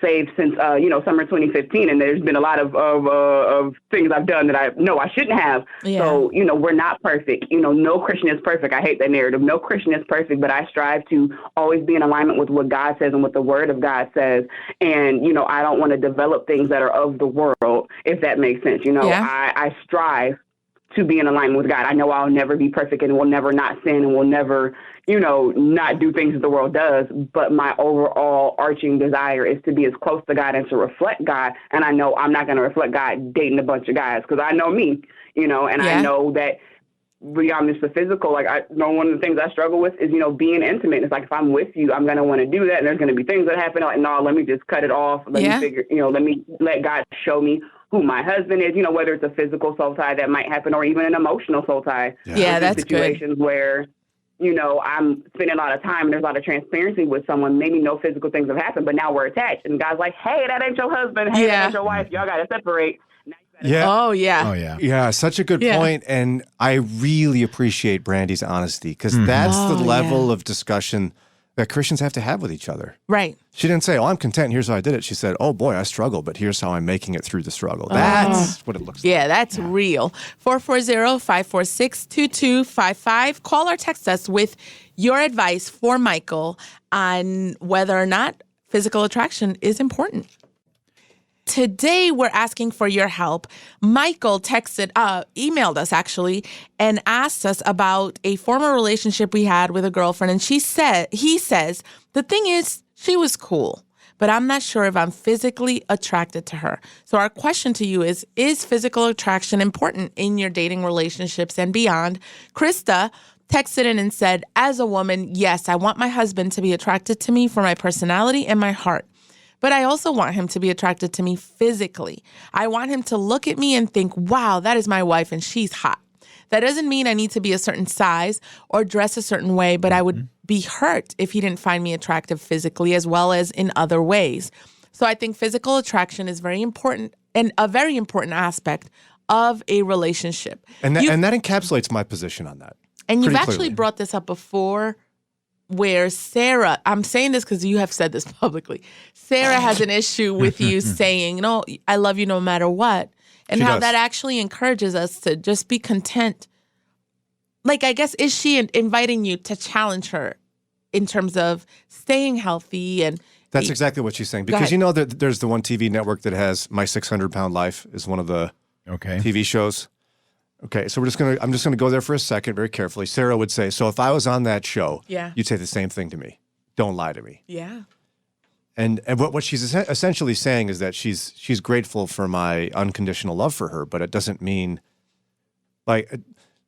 Speaker 9: saved since, summer 2015. And there's been a lot of things I've done that I know I shouldn't have. Yeah. So, we're not perfect. No Christian is perfect. I hate that narrative. No Christian is perfect, but I strive to always be in alignment with what God says and what the word of God says. And, I don't want to develop things that are of the world, if that makes sense. I strive to be in alignment with God. I know I'll never be perfect and will never not sin and will never, not do things that the world does. But my overall arching desire is to be as close to God and to reflect God. And I know I'm not going to reflect God dating a bunch of guys because I know me, and I know that beyond just the physical, like I know one of the things I struggle with is, being intimate. It's like, if I'm with you, I'm going to want to do that. And there's going to be things that happen. Like, no, let me just cut it off. Let me figure, let God show me who my husband is, whether it's a physical soul tie that might happen or even an emotional soul tie.
Speaker 2: Yeah, that's
Speaker 9: situations
Speaker 2: good.
Speaker 9: Where, I'm spending a lot of time and there's a lot of transparency with someone. Maybe no physical things have happened, but now we're attached. And God's like, hey, that ain't your husband. Hey, that ain't your wife. Y'all got to separate.
Speaker 1: Yeah.
Speaker 2: Oh, yeah.
Speaker 3: Oh, yeah.
Speaker 1: Yeah, such a good point. And I really appreciate Brandy's honesty because that's the level of discussion that Christians have to have with each other.
Speaker 2: Right.
Speaker 1: She didn't say, oh, I'm content. Here's how I did it. She said, oh, boy, I struggle, but here's how I'm making it through the struggle. That's what it looks like.
Speaker 2: Yeah, that's real. 440-546-2255. Call or text us with your advice for Michael on whether or not physical attraction is important. Today, we're asking for your help. Michael emailed us actually, and asked us about a former relationship we had with a girlfriend. And he says, the thing is, she was cool, but I'm not sure if I'm physically attracted to her. So our question to you is physical attraction important in your dating relationships and beyond? Krista texted in and said, as a woman, yes, I want my husband to be attracted to me for my personality and my heart. But I also want him to be attracted to me physically. I want him to look at me and think, wow, that is my wife and she's hot. That doesn't mean I need to be a certain size or dress a certain way, but I would be hurt if he didn't find me attractive physically as well as in other ways. So I think physical attraction is very important and a very important aspect of a relationship.
Speaker 1: And that encapsulates my position on that.
Speaker 2: And you've actually brought this up before, where Sarah, I'm saying this because you have said this publicly, Sarah has an issue with you saying, no, I love you no matter what. And how that actually encourages us to just be content. Like, I guess, is she inviting you to challenge her in terms of staying healthy? And
Speaker 1: that's exactly what she's saying. Because you know that there's the one TV network that has My 600-Pound Life is one of the TV shows. Okay, so I'm just gonna go there for a second, very carefully. Sarah would say, so if I was on that show, you'd say the same thing to me. Don't lie to me.
Speaker 2: Yeah.
Speaker 1: And what she's essentially saying is that she's grateful for my unconditional love for her, but it doesn't mean like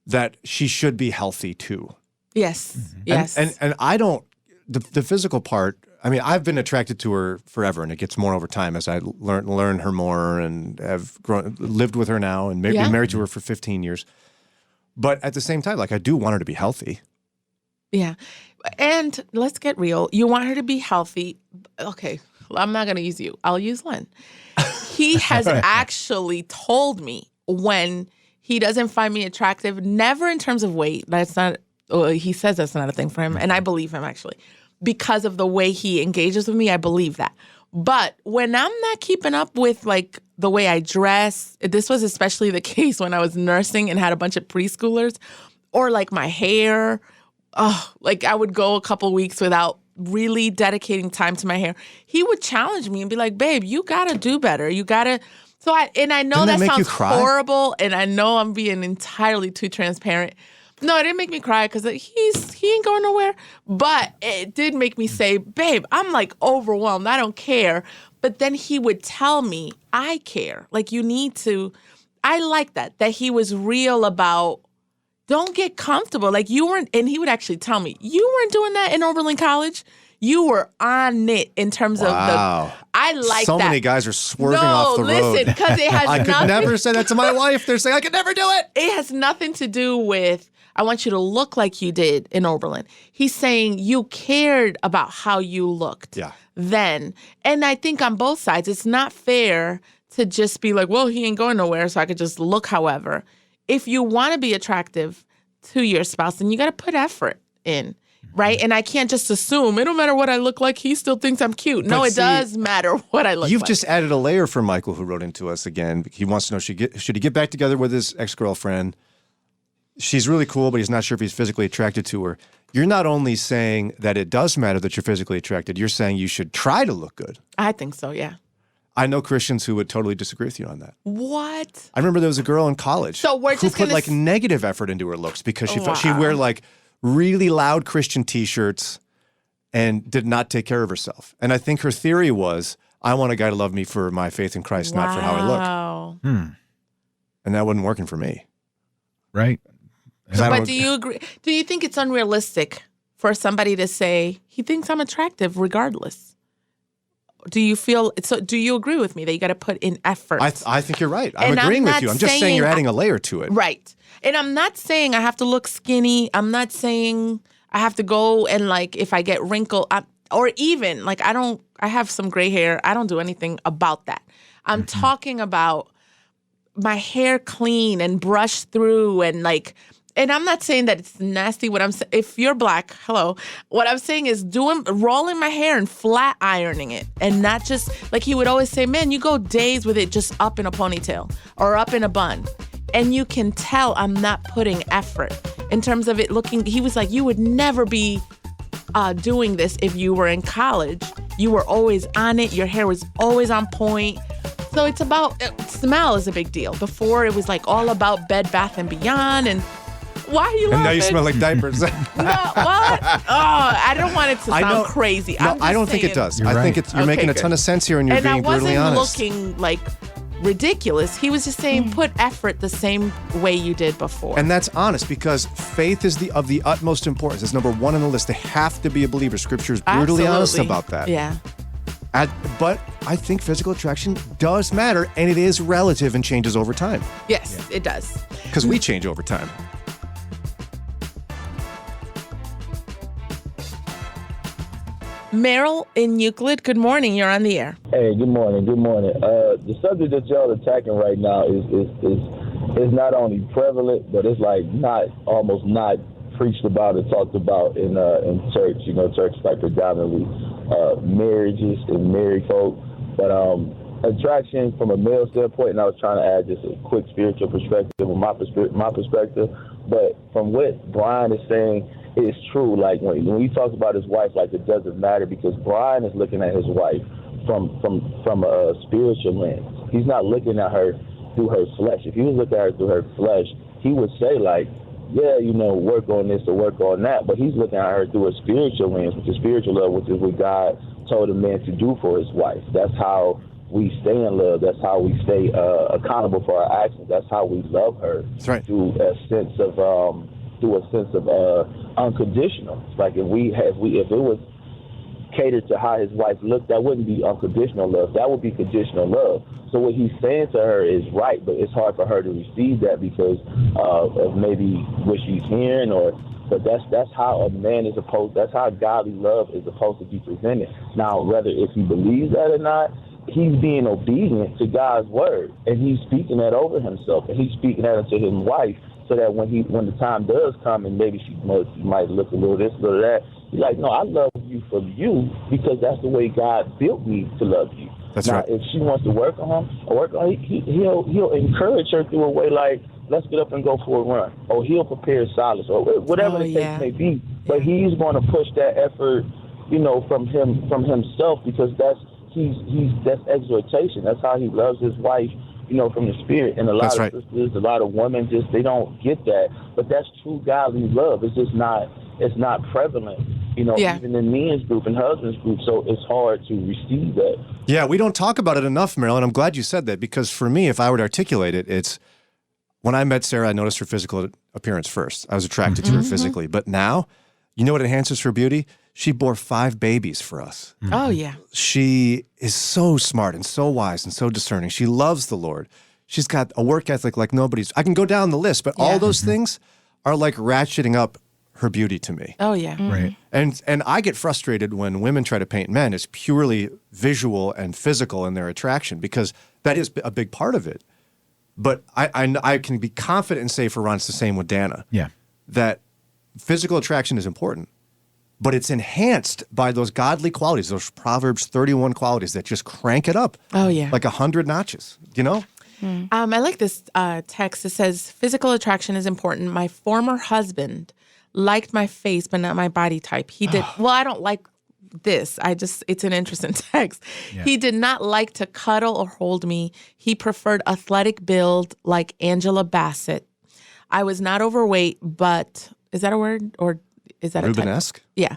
Speaker 1: that she should be healthy too.
Speaker 2: Yes. Mm-hmm. Yes.
Speaker 1: And I don't the physical part. I mean, I've been attracted to her forever, and it gets more over time as I learn her more and have lived with her now and been married to her for 15 years. But at the same time, like, I do want her to be healthy.
Speaker 2: Yeah. And let's get real. You want her to be healthy. Okay, I'm not going to use you. I'll use Len. He has actually told me when he doesn't find me attractive, never in terms of weight. That's not, he says that's not a thing for him. And I believe him, actually. Because of the way he engages with me, I believe that. But when I'm not keeping up with, like, the way I dress, this was especially the case when I was nursing and had a bunch of preschoolers, or, like, my hair. Like, I would go a couple weeks without really dedicating time to my hair. He would challenge me and be like, babe, you got to do better. You got to. So I know that sounds horrible, and I know I'm being entirely too transparent. No, it didn't make me cry because he ain't going nowhere. But it did make me say, babe, I'm like overwhelmed. I don't care. But then he would tell me, I care. Like, you need to. I like that he was real about, don't get comfortable. Like, you weren't, and he would actually tell me, you weren't doing that in Oberlin College. You were on it in terms of I like
Speaker 1: so
Speaker 2: that.
Speaker 1: So many guys are swerving off the road.
Speaker 2: No, listen, because it has
Speaker 1: I could never say that to my wife. They're saying I could never do it.
Speaker 2: It has nothing to do with, I want you to look like you did in Oberlin. He's saying you cared about how you looked then. And I think on both sides, it's not fair to just be like, well, he ain't going nowhere, so I could just look however. If you want to be attractive to your spouse, then you got to put effort in, right? And I can't just assume, it don't matter what I look like, he still thinks I'm cute. No, it does matter what I look like.
Speaker 1: You've just added a layer for Michael, who wrote into us again. He wants to know, should he get back together with his ex-girlfriend? She's really cool, but he's not sure if he's physically attracted to her. You're not only saying that it does matter that you're physically attracted, you're saying you should try to look good.
Speaker 2: I think so, yeah.
Speaker 1: I know Christians who would totally disagree with you on that.
Speaker 2: What?
Speaker 1: I remember there was a girl in college
Speaker 2: who
Speaker 1: put like negative effort into her looks because she felt she'd wear like really loud Christian T-shirts and did not take care of herself. And I think her theory was, I want a guy to love me for my faith in Christ, not for how I look. And that wasn't working for me.
Speaker 3: Right.
Speaker 2: But do you agree? Do you think it's unrealistic for somebody to say, he thinks I'm attractive regardless? Do you feel so? Do you agree with me that you got to put in effort?
Speaker 1: I think you're right. I'm agreeing with you. I'm just saying you're adding a layer to it.
Speaker 2: Right. And I'm not saying I have to look skinny. I'm not saying I have to go and, like, if I get wrinkled, or even like I have some gray hair. I don't do anything about that. I'm talking about my hair clean and brushed through and like. And I'm not saying that it's nasty. What I'm saying, if you're black, hello. What I'm saying is rolling my hair and flat ironing it, and not just like he would always say, man, you go days with it just up in a ponytail or up in a bun, and you can tell I'm not putting effort in terms of it looking. He was like, you would never be doing this if you were in college. You were always on it. Your hair was always on point. So it's about smell is a big deal. Before it was like all about Bed Bath & Beyond and. Why are you laughing?
Speaker 1: And now you smell like diapers.
Speaker 2: No, what? I don't want it to sound crazy.
Speaker 1: No, I don't think it does. I think you're making a ton of sense here, and you're being brutally honest.
Speaker 2: And I wasn't looking like ridiculous. He was just saying, put effort the same way you did before.
Speaker 1: And that's honest, because faith is of the utmost importance. It's number one on the list. They have to be a believer. Scripture is brutally honest about that.
Speaker 2: Yeah.
Speaker 1: But I think physical attraction does matter, and it is relative and changes over time.
Speaker 2: Yes, it does.
Speaker 1: Because we change over time.
Speaker 2: Merrill in Euclid, good morning. You're on the air.
Speaker 10: Hey, good morning. Good morning. The subject that y'all are attacking right now is not only prevalent, but it's like almost not preached about or talked about in church. You know, church is like predominantly marriages and married folk. But attraction from a male standpoint, and I was trying to add just a quick spiritual perspective or my perspective. But from what Brian is saying, it's true. Like when he talks about his wife, like it doesn't matter because Brian is looking at his wife from a spiritual lens. He's not looking at her through her flesh. If he was looking at her through her flesh, he would say like, yeah, you know, work on this or work on that. But he's looking at her through a spiritual lens, which is spiritual love, which is what God told a man to do for his wife. That's how we stay in love. That's how we stay accountable for our actions. That's how we love her.
Speaker 1: That's right.
Speaker 10: Through a sense of unconditional. Like if it was catered to how his wife looked, that wouldn't be unconditional love. That would be conditional love. So what he's saying to her is right, but it's hard for her to receive that because of maybe what she's hearing but that's how a man is supposed. That's how godly love is supposed to be presented. Now, whether if he believes that or not, he's being obedient to God's word, and he's speaking that over himself, and he's speaking that into his wife, so that when the time does come, and maybe she might look a little this, a little that, he's like, no, I love you for you because that's the way God built me to love you.
Speaker 1: That's
Speaker 10: now,
Speaker 1: right.
Speaker 10: If she wants to work on him, he'll encourage her through a way like, let's get up and go for a run, or he'll prepare solace, or whatever the case may be. But he's going to push that effort, you know, from himself because that's exhortation. That's how he loves his wife, you know, from the spirit. And a lot of sisters, a lot of women they don't get that. But that's true godly love. It's just not prevalent, you know, even in men's group and husbands group. So it's hard to receive that.
Speaker 1: Yeah, we don't talk about it enough, Marilyn. I'm glad you said that because for me, if I were to articulate it, it's when I met Sarah, I noticed her physical appearance first. I was attracted to her physically. But now, you know what enhances her beauty? She bore 5 babies for us.
Speaker 2: Oh, yeah.
Speaker 1: She is so smart and so wise and so discerning. She loves the Lord. She's got a work ethic like nobody's. I can go down the list, but all those things are like ratcheting up her beauty to me.
Speaker 2: Oh, yeah.
Speaker 3: Right.
Speaker 1: And I get frustrated when women try to paint men as purely visual and physical in their attraction because that is a big part of it. But I can be confident and say for Ron, it's the same with Dana.
Speaker 3: Yeah.
Speaker 1: That physical attraction is important. But it's enhanced by those godly qualities, those Proverbs 31 qualities that just crank it up.
Speaker 2: Oh, yeah.
Speaker 1: Like 100 notches, you know?
Speaker 2: I like this text. It says, physical attraction is important. My former husband liked my face, but not my body type. He did, well, I don't like this. It's an interesting text. Yeah. He did not like to cuddle or hold me. He preferred athletic build like Angela Bassett. I was not overweight, but, is that a word? Or is that
Speaker 1: Rubenesque?
Speaker 2: Yeah.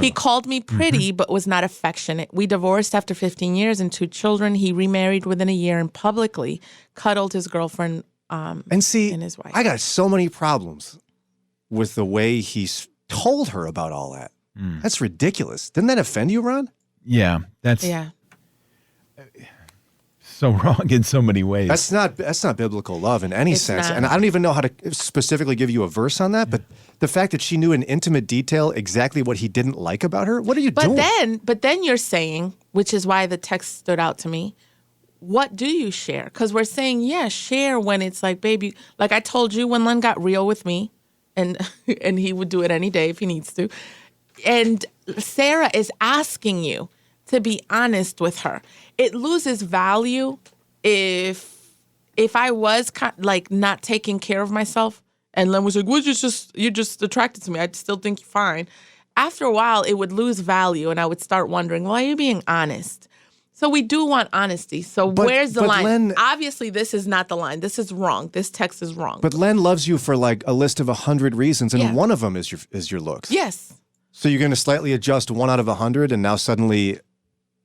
Speaker 2: He called me pretty, but was not affectionate. We divorced after 15 years and 2 children. He remarried within a year and publicly cuddled his girlfriend and his wife.
Speaker 1: I got so many problems with the way he told her about all that. That's ridiculous. Didn't that offend you, Ron?
Speaker 3: Yeah. That's so wrong in so many ways.
Speaker 1: That's not biblical love in any sense.
Speaker 2: Not.
Speaker 1: And I don't even know how to specifically give you a verse on that, but the fact that she knew in intimate detail exactly what he didn't like about her, what are you doing?
Speaker 2: But then you're saying, which is why the text stood out to me, what do you share? Because we're saying, share when it's like, baby, like I told you when Len got real with me, and he would do it any day if he needs to. And Sarah is asking you to be honest with her. It loses value if I was like not taking care of myself and Len was like, well, you're just attracted to me. I still think you're fine. After a while, it would lose value and I would start wondering, well, are you being honest? So we do want honesty. So where's the line?
Speaker 1: Len,
Speaker 2: obviously, this is not the line. This is wrong. This text is wrong.
Speaker 1: But Len loves you for like a list of 100 reasons, and one of them is your looks.
Speaker 2: Yes.
Speaker 1: So you're going to slightly adjust 1 out of 100, and now suddenly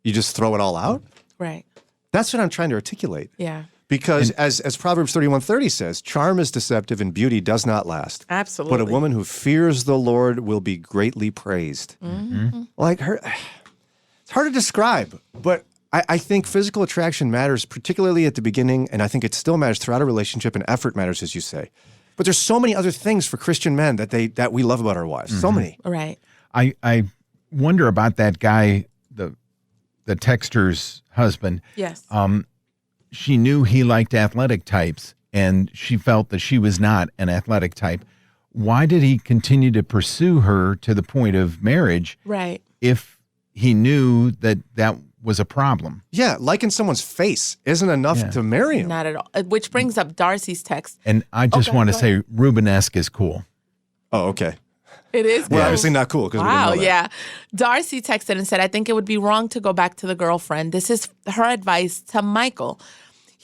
Speaker 1: you just throw it all out?
Speaker 2: Right.
Speaker 1: That's what I'm trying to articulate.
Speaker 2: Yeah.
Speaker 1: Because as Proverbs 31:30 says, charm is deceptive and beauty does not last.
Speaker 2: Absolutely.
Speaker 1: But a woman who fears the Lord will be greatly praised.
Speaker 2: Mm-hmm.
Speaker 1: Like her, it's hard to describe, but I think physical attraction matters, particularly at the beginning, and I think it still matters throughout a relationship, and effort matters, as you say. But there's so many other things for Christian men that we love about our wives. So many.
Speaker 2: Right.
Speaker 3: I wonder about that guy, the texter's husband.
Speaker 2: Yes.
Speaker 3: She knew he liked athletic types, and she felt that she was not an athletic type. Why did he continue to pursue her to the point of marriage?
Speaker 2: Right.
Speaker 3: If he knew that was a problem.
Speaker 1: Yeah, liking someone's face isn't enough to marry him.
Speaker 2: Not at all. Which brings up Darcy's text.
Speaker 3: And I just want to say Rubenesque is cool.
Speaker 1: Oh, okay.
Speaker 2: It is cool.
Speaker 1: Well, obviously not cool because we didn't know that.
Speaker 2: Yeah. Darcy texted and said, I think it would be wrong to go back to the girlfriend. This is her advice to Michael.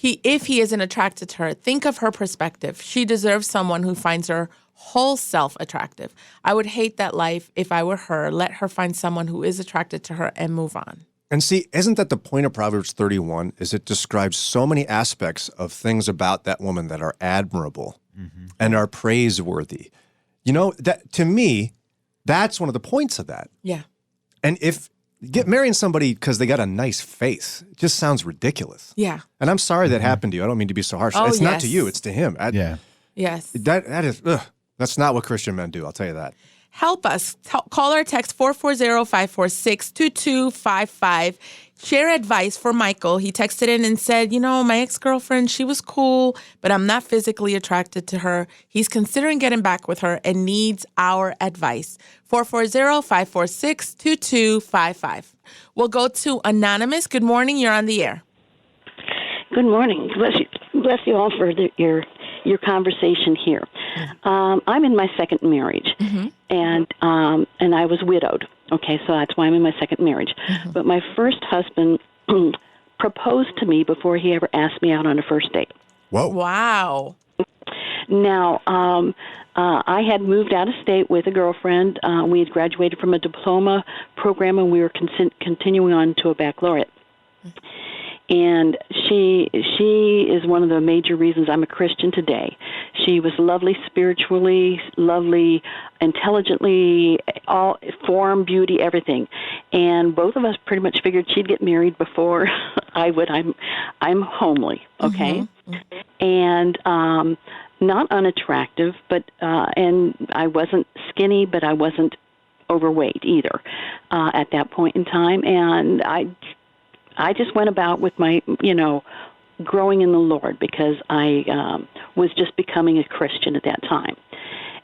Speaker 2: If he isn't attracted to her, think of her perspective. She deserves someone who finds her whole self attractive. I would hate that life if I were her. Let her find someone who is attracted to her and move on.
Speaker 1: And see, isn't that the point of Proverbs 31, is it describes so many aspects of things about that woman that are admirable and are praiseworthy. You know, that to me, that's one of the points of that.
Speaker 2: Yeah.
Speaker 1: And if marrying somebody because they got a nice face, it just sounds ridiculous.
Speaker 2: Yeah.
Speaker 1: And I'm sorry that happened to you. I don't mean to be so harsh.
Speaker 2: Oh,
Speaker 1: it's not to you, it's to him.
Speaker 2: Yes.
Speaker 1: That is, that's not what Christian men do, I'll tell you that.
Speaker 2: Help us. Call or text 440-546-2255. Share advice for Michael. He texted in and said, my ex-girlfriend, she was cool, but I'm not physically attracted to her. He's considering getting back with her and needs our advice. 440-546-2255. We'll go to Anonymous. Good morning. You're on the air.
Speaker 11: Good morning. Bless you all for your conversation here. I'm in my second marriage, and I was widowed. Okay, so that's why I'm in my second marriage. But my first husband proposed to me before he ever asked me out on a first date.
Speaker 1: Whoa!
Speaker 2: Wow.
Speaker 11: Now, I had moved out of state with a girlfriend. We had graduated from a diploma program, and we were continuing on to a baccalaureate. And she is one of the major reasons I'm a Christian today. She was lovely spiritually, lovely intelligently, all form, beauty, everything. And both of us pretty much figured she'd get married before I would. I'm homely, okay? And not unattractive, but and I wasn't skinny, but I wasn't overweight either at that point in time. And I just went about with my, growing in the Lord because I was just becoming a Christian at that time.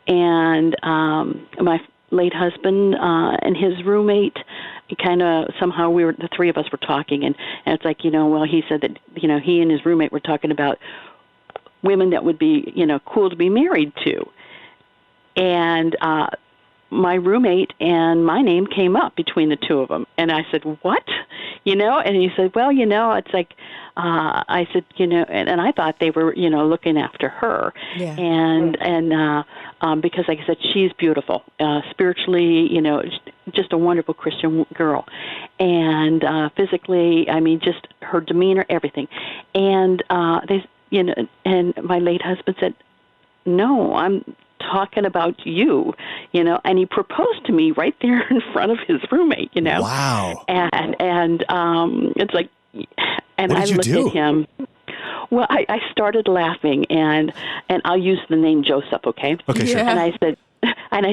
Speaker 11: And my late husband and his roommate, kind of somehow the three of us were talking, and it's like, he said that, he and his roommate were talking about women that would be, cool to be married to. And my roommate and my name came up between the two of them. And I said, what? And he said, well, it's like, I said, and I thought they were, looking after her.
Speaker 2: Yeah.
Speaker 11: And because like I said, she's beautiful, spiritually, just a wonderful Christian girl. And physically, I mean, just her demeanor, everything. And and my late husband said, no, I'm talking about you, and he proposed to me right there in front of his roommate,
Speaker 1: Wow.
Speaker 11: And it's like, and
Speaker 1: what did you
Speaker 11: looked
Speaker 1: do?
Speaker 11: at him. Well, I started laughing, and I'll use the name Joseph, okay?
Speaker 1: Okay, sure.
Speaker 11: And I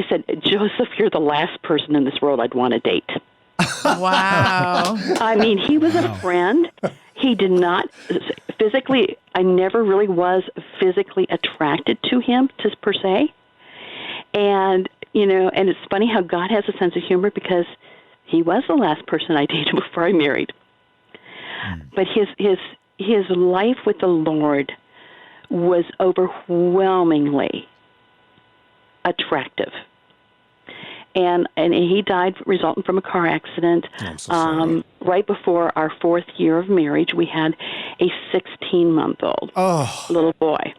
Speaker 11: said, Joseph, you're the last person in this world I'd want to date.
Speaker 2: Wow.
Speaker 11: I mean, he was a friend. He did not physically, I never really was physically attracted to him, per se. And, and it's funny how God has a sense of humor because he was the last person I dated before I married. But his life with the Lord was overwhelmingly attractive. And he died resulting from a car accident.
Speaker 1: I'm so sorry.
Speaker 11: Right before our fourth year of marriage, we had a 16-month-old little boy.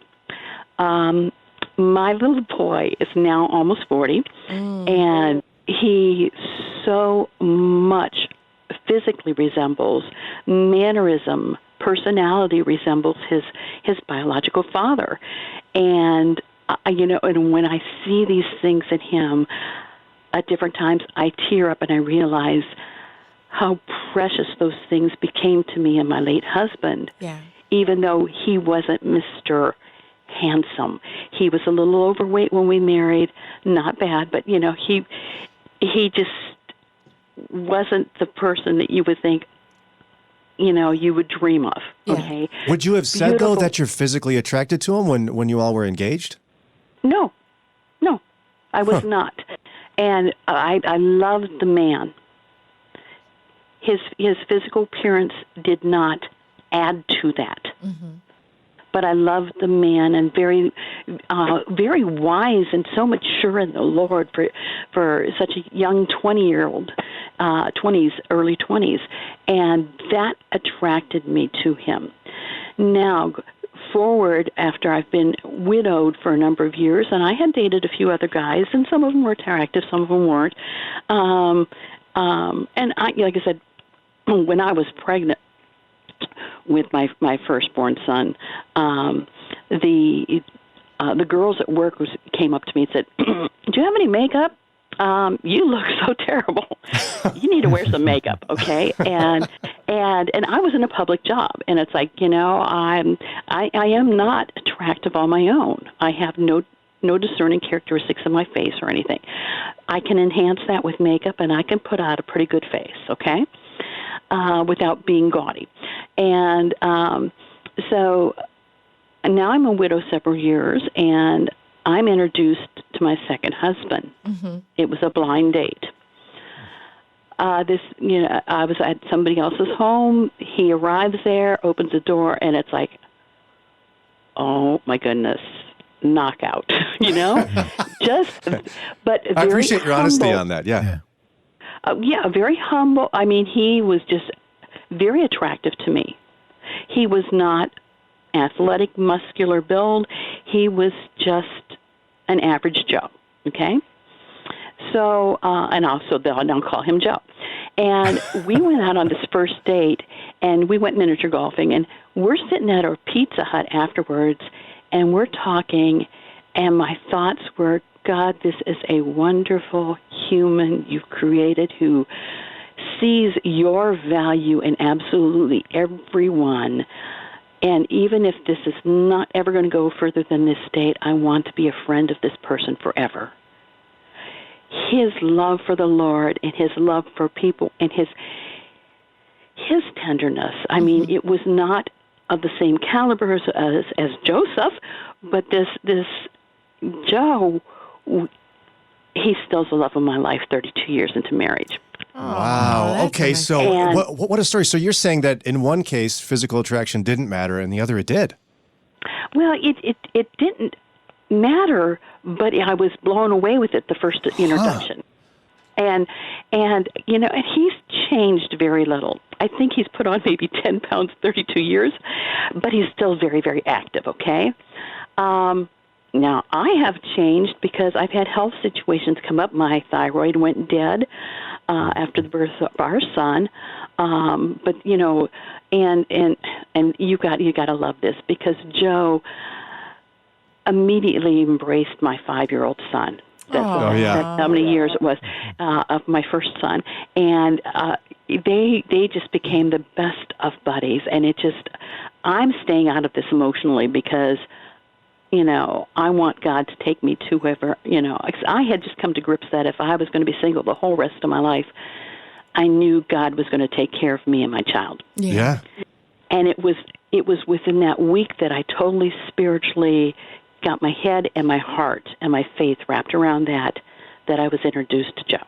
Speaker 11: My little boy is now almost 40, and he so much physically resembles, mannerism, personality resembles his biological father. And, and when I see these things in him, at different times, I tear up and I realize how precious those things became to me and my late husband.
Speaker 2: Yeah.
Speaker 11: Even though he wasn't Mr. Handsome. He was a little overweight when we married. Not bad, but, he just, wasn't the person that you would think, you would dream of.
Speaker 2: Yeah.
Speaker 11: Okay.
Speaker 1: Would you have said, though, that you're physically attracted to him when you all were engaged?
Speaker 11: No, I was not. And I loved the man. His physical appearance did not add to that. Mm-hmm. But I loved the man, and very, very wise and so mature in the Lord for such a young 20-year-old, early 20s, and that attracted me to him. Now, forward after I've been widowed for a number of years, and I had dated a few other guys, and some of them were attractive, some of them weren't. And like I said, when I was pregnant with my firstborn son, the girls at work came up to me and said, "Do you have any makeup? You look so terrible. You need to wear some makeup, okay?" And I was in a public job, and it's like, I am not attractive on my own. I have no discerning characteristics in my face or anything. I can enhance that with makeup, and I can put out a pretty good face, okay, without being gaudy. And so now I'm a widow several years, and I'm introduced to my second husband. Mm-hmm. It was a blind date. I was at somebody else's home. He arrives there, opens the door, and it's like, oh my goodness, knockout. But
Speaker 1: I appreciate your honesty on that. Yeah.
Speaker 11: Very humble. I mean, he was just very attractive to me. He was not athletic, muscular build. He was just an average Joe, okay? So, and also they'll now call him Joe. And we went out on this first date, and we went miniature golfing, and we're sitting at our Pizza Hut afterwards, and we're talking, and my thoughts were, God, this is a wonderful human you've created who sees your value in absolutely everyone. And even if this is not ever going to go further than this date, I want to be a friend of this person forever. His love for the Lord and his love for people and his tenderness. I mean, it was not of the same caliber as Joseph, but this Joe, he's still the love of my life 32 years into marriage.
Speaker 1: Wow. Okay, nice. So what a story. So you're saying that in one case, physical attraction didn't matter, and the other it did.
Speaker 11: Well, it didn't matter, but I was blown away with it the first introduction. And he's changed very little. I think he's put on maybe 10 pounds, 32 years, but he's still very, very active, okay? Now, I have changed because I've had health situations come up. My thyroid went dead after the birth of our son. But, and you got to love this because Joe immediately embraced my 5-year-old son. That's how many years it was of my first son. And they just became the best of buddies. And I'm staying out of this emotionally because I want God to take me to whoever, I had just come to grips that if I was going to be single the whole rest of my life, I knew God was going to take care of me and my child.
Speaker 1: Yeah.
Speaker 11: And it was within that week that I totally spiritually got my head and my heart and my faith wrapped around that I was introduced to Joe.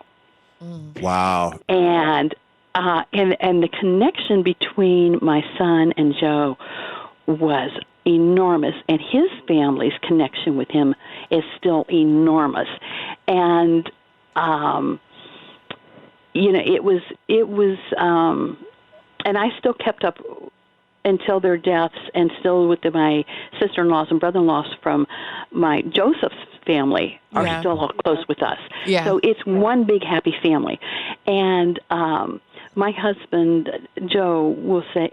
Speaker 1: Wow.
Speaker 11: And the connection between my son and Joe was enormous, and his family's connection with him is still enormous. And it was and I still kept up until their deaths, and still with my sister-in-laws and brother-in-laws from my Joseph's family are still all close with us. Yeah. So it's one big happy family. And my husband, Joe, will say,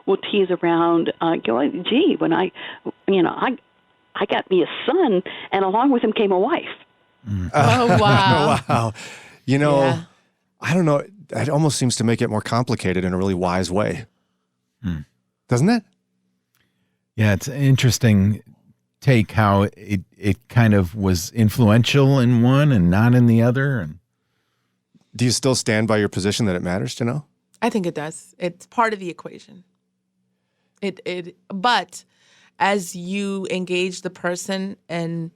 Speaker 11: will tease around, gee, when I got me a son, and along with him came a wife.
Speaker 2: Oh, wow.
Speaker 1: Wow. I don't know. It almost seems to make it more complicated in a really wise way. Doesn't it?
Speaker 3: Yeah, it's an interesting take how it kind of was influential in one and not in the other. And
Speaker 1: Do you still stand by your position that it matters, Janelle?
Speaker 2: I think it does. It's part of the equation. But as you engage the person and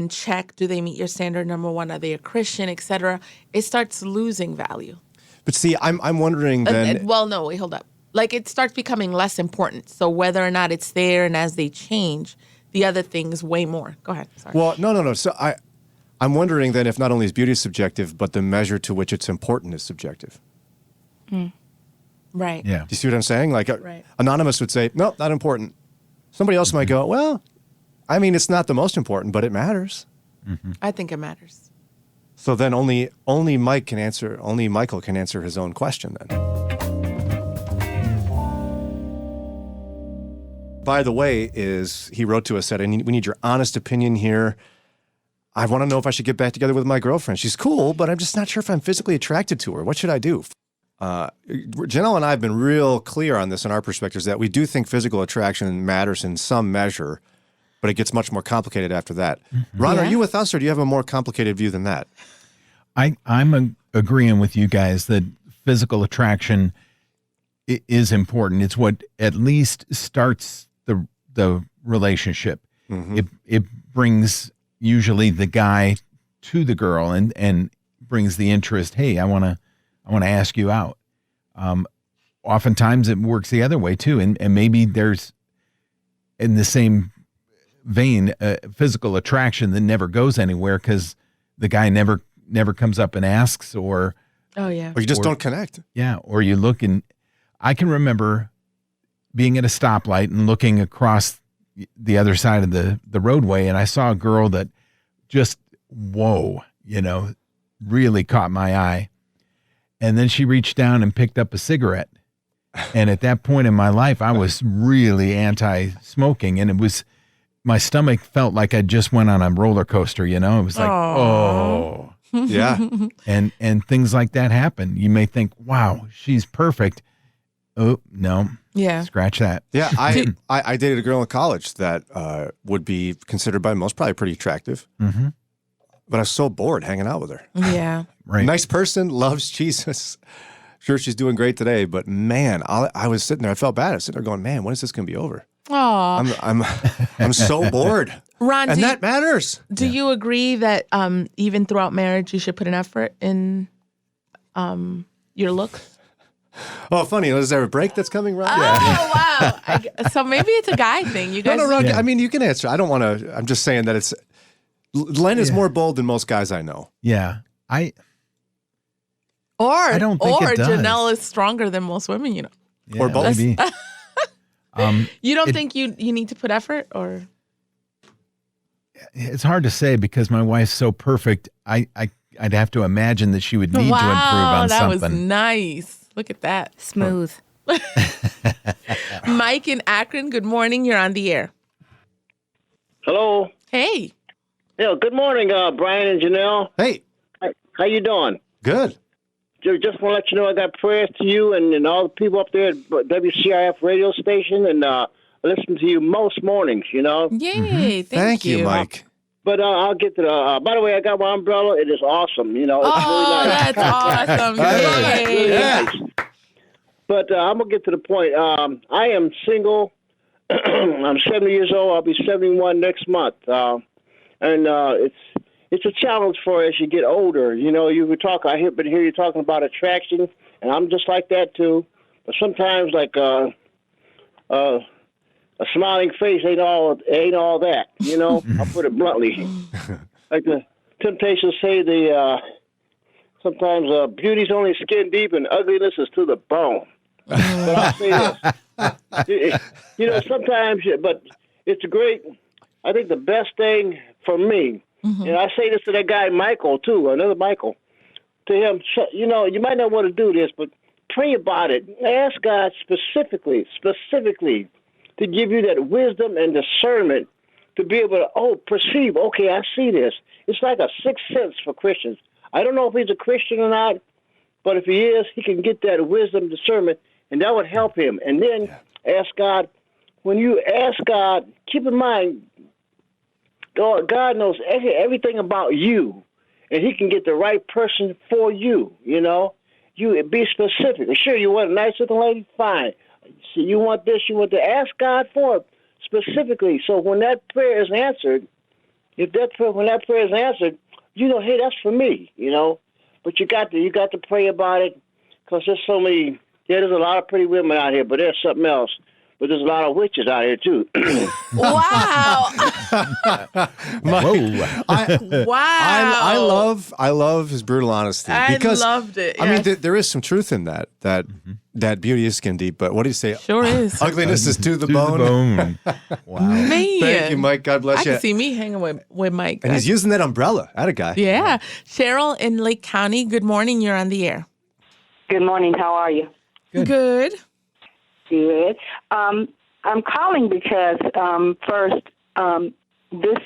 Speaker 2: check, do they meet your standard? Number one, are they a Christian, et cetera? It starts losing value.
Speaker 1: But see, I'm wondering then.
Speaker 2: Well, no, wait, hold up. Like it starts becoming less important. So whether or not it's there, and as they change, the other things weigh more. Go ahead. Sorry.
Speaker 1: Well, no. So I'm wondering then if not only is beauty subjective, but the measure to which it's important is subjective.
Speaker 2: Right.
Speaker 3: Yeah.
Speaker 1: Do you see what I'm saying? Like
Speaker 2: right.
Speaker 1: Anonymous would say, no, not important. Somebody else might go, well, I mean, it's not the most important, but it matters.
Speaker 3: Mm-hmm.
Speaker 2: I think it matters.
Speaker 1: So then only Michael can answer his own question then. By the way, he wrote to us, said, we need your honest opinion here. I want to know if I should get back together with my girlfriend. She's cool, but I'm just not sure if I'm physically attracted to her. What should I do? Janelle and I have been real clear on this in our perspectives that we do think physical attraction matters in some measure, but it gets much more complicated after that. Mm-hmm. Ron, are you with us, or do you have a more complicated view than that?
Speaker 3: I'm agreeing with you guys that physical attraction is important. It's what at least starts the relationship. Mm-hmm. It brings usually the guy to the girl and brings the interest. Hey, I want to ask you out. Oftentimes it works the other way too. And maybe there's in the same vein, physical attraction that never goes anywhere because the guy never comes up and asks or
Speaker 1: you just don't connect.
Speaker 3: Yeah. Or you look and I can remember being at a stoplight and looking across the other side of the roadway, and I saw a girl that just, really caught my eye. And then she reached down and picked up a cigarette. And at that point in my life, I was really anti-smoking, and my stomach felt like I just went on a roller coaster, It was like, oh.
Speaker 1: Yeah.
Speaker 3: And things like that happen. You may think, wow, she's perfect. Oh, no.
Speaker 2: Yeah.
Speaker 3: Scratch that.
Speaker 1: Yeah. I dated a girl in college that would be considered by most probably pretty attractive. Mm-hmm. But I was so bored hanging out with her.
Speaker 2: Yeah.
Speaker 3: Right.
Speaker 1: Nice person, loves Jesus. Sure, she's doing great today. But man, I was sitting there. I felt bad. I was sitting there going, man, when is this going to be over?
Speaker 2: Aww.
Speaker 1: I'm so bored.
Speaker 2: Ron,
Speaker 1: and that matters.
Speaker 2: Do you agree that even throughout marriage, you should put an effort in your looks?
Speaker 1: Oh, funny. Is there a break that's coming, Ron?
Speaker 2: Oh, wow. So maybe it's a guy thing. You guys.
Speaker 1: No, Ron, I mean, you can answer. I don't want to. I'm just saying that it's. Len is more bold than most guys I know.
Speaker 3: Yeah. I
Speaker 2: don't think
Speaker 3: it does.
Speaker 2: Janelle is stronger than most women,
Speaker 3: Yeah,
Speaker 1: or both.
Speaker 3: Maybe.
Speaker 2: You don't think you need to put effort, or?
Speaker 3: It's hard to say because my wife's so perfect. I'd have to imagine that she would need to improve on something.
Speaker 2: That was nice. Look at that.
Speaker 8: Smooth.
Speaker 2: Mike in Akron, good morning. You're on the air.
Speaker 12: Hello.
Speaker 2: Hey.
Speaker 12: Yeah, good morning, Brian and Janelle.
Speaker 1: Hey.
Speaker 12: How you doing?
Speaker 1: Good.
Speaker 12: Just want to let you know I got prayers to you and all the people up there at WCIF radio station, and I listen to you most mornings,
Speaker 2: Yay,
Speaker 1: mm-hmm. Thank you, Mike.
Speaker 12: But I'll get to the. By the way, I got my umbrella. It is awesome. It's really nice.
Speaker 2: That's awesome.
Speaker 12: Really nice. But I'm gonna get to the point. I am single. I'm 70 years old. I'll be 71 next month. And it's a challenge for as you get older. You would talk. But hear you talking about attraction, and I'm just like that too. But sometimes, like a smiling face ain't all that. I'll put it bluntly. Like the Temptations say, sometimes beauty's only skin deep and ugliness is to the bone. But I'll say this. Sometimes, but it's great. I think the best thing for me, and I say this to that guy Michael too, another Michael, to him, you might not want to do this, but pray about it. Ask God specifically to give you that wisdom and discernment to be able to perceive, okay, I see this. It's like a sixth sense for Christians. I don't know if he's a Christian or not, but if he is, he can get that wisdom, discernment, and that would help him. And then ask God. When you ask God, keep in mind, God knows everything about you. and he can get the right person for you. You know, you be specific. Sure, you want a nice looking lady, fine. So you want this, you want to ask God for it specifically. So when that prayer is answered, when that prayer is answered, you know, hey, that's for me. You know, but you got to pray about it, because there's so many. Yeah, there's a lot of pretty women out here, but there's something else. But there's a lot of witches out here too.
Speaker 2: Wow!
Speaker 1: Wow! I love his brutal honesty. Because,
Speaker 2: I loved it.
Speaker 1: I mean, there is some truth in that beauty is skin deep. But what do you say?
Speaker 2: Sure is.
Speaker 1: Ugliness is to the bone.
Speaker 3: Wow!
Speaker 2: Man.
Speaker 1: Thank you, Mike. God bless you.
Speaker 2: I can see me hanging with Mike.
Speaker 1: And he's using that umbrella. At a guy.
Speaker 2: Yeah, Cheryl in Lake County. Good morning. You're on the air.
Speaker 13: Good morning. How are you?
Speaker 2: Good.
Speaker 13: Good. I'm calling because, first, this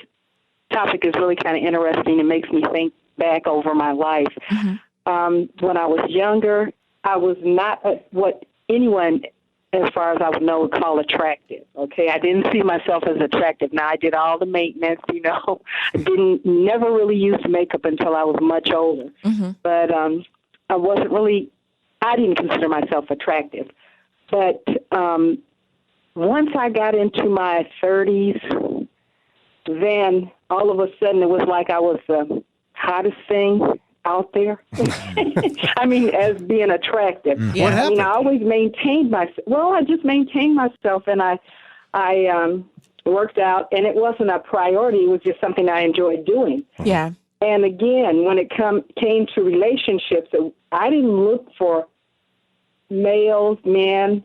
Speaker 13: topic is really kind of interesting. It makes me think back over my life. Mm-hmm. When I was younger, I was not what anyone, as far as I would know, would call attractive. Okay, I didn't see myself as attractive. Now, I did all the maintenance, you know. I never really used makeup until I was much older. Mm-hmm. But I didn't consider myself attractive. But once I got into my 30s, then all of a sudden it was like I was the hottest thing out there. I mean, as being attractive.
Speaker 1: Yeah. What happened?
Speaker 13: I always maintained myself. Well, I just maintained myself, and I worked out, and it wasn't a priority. It was just something I enjoyed doing.
Speaker 2: Yeah.
Speaker 13: And again, when it came to relationships, I didn't look for men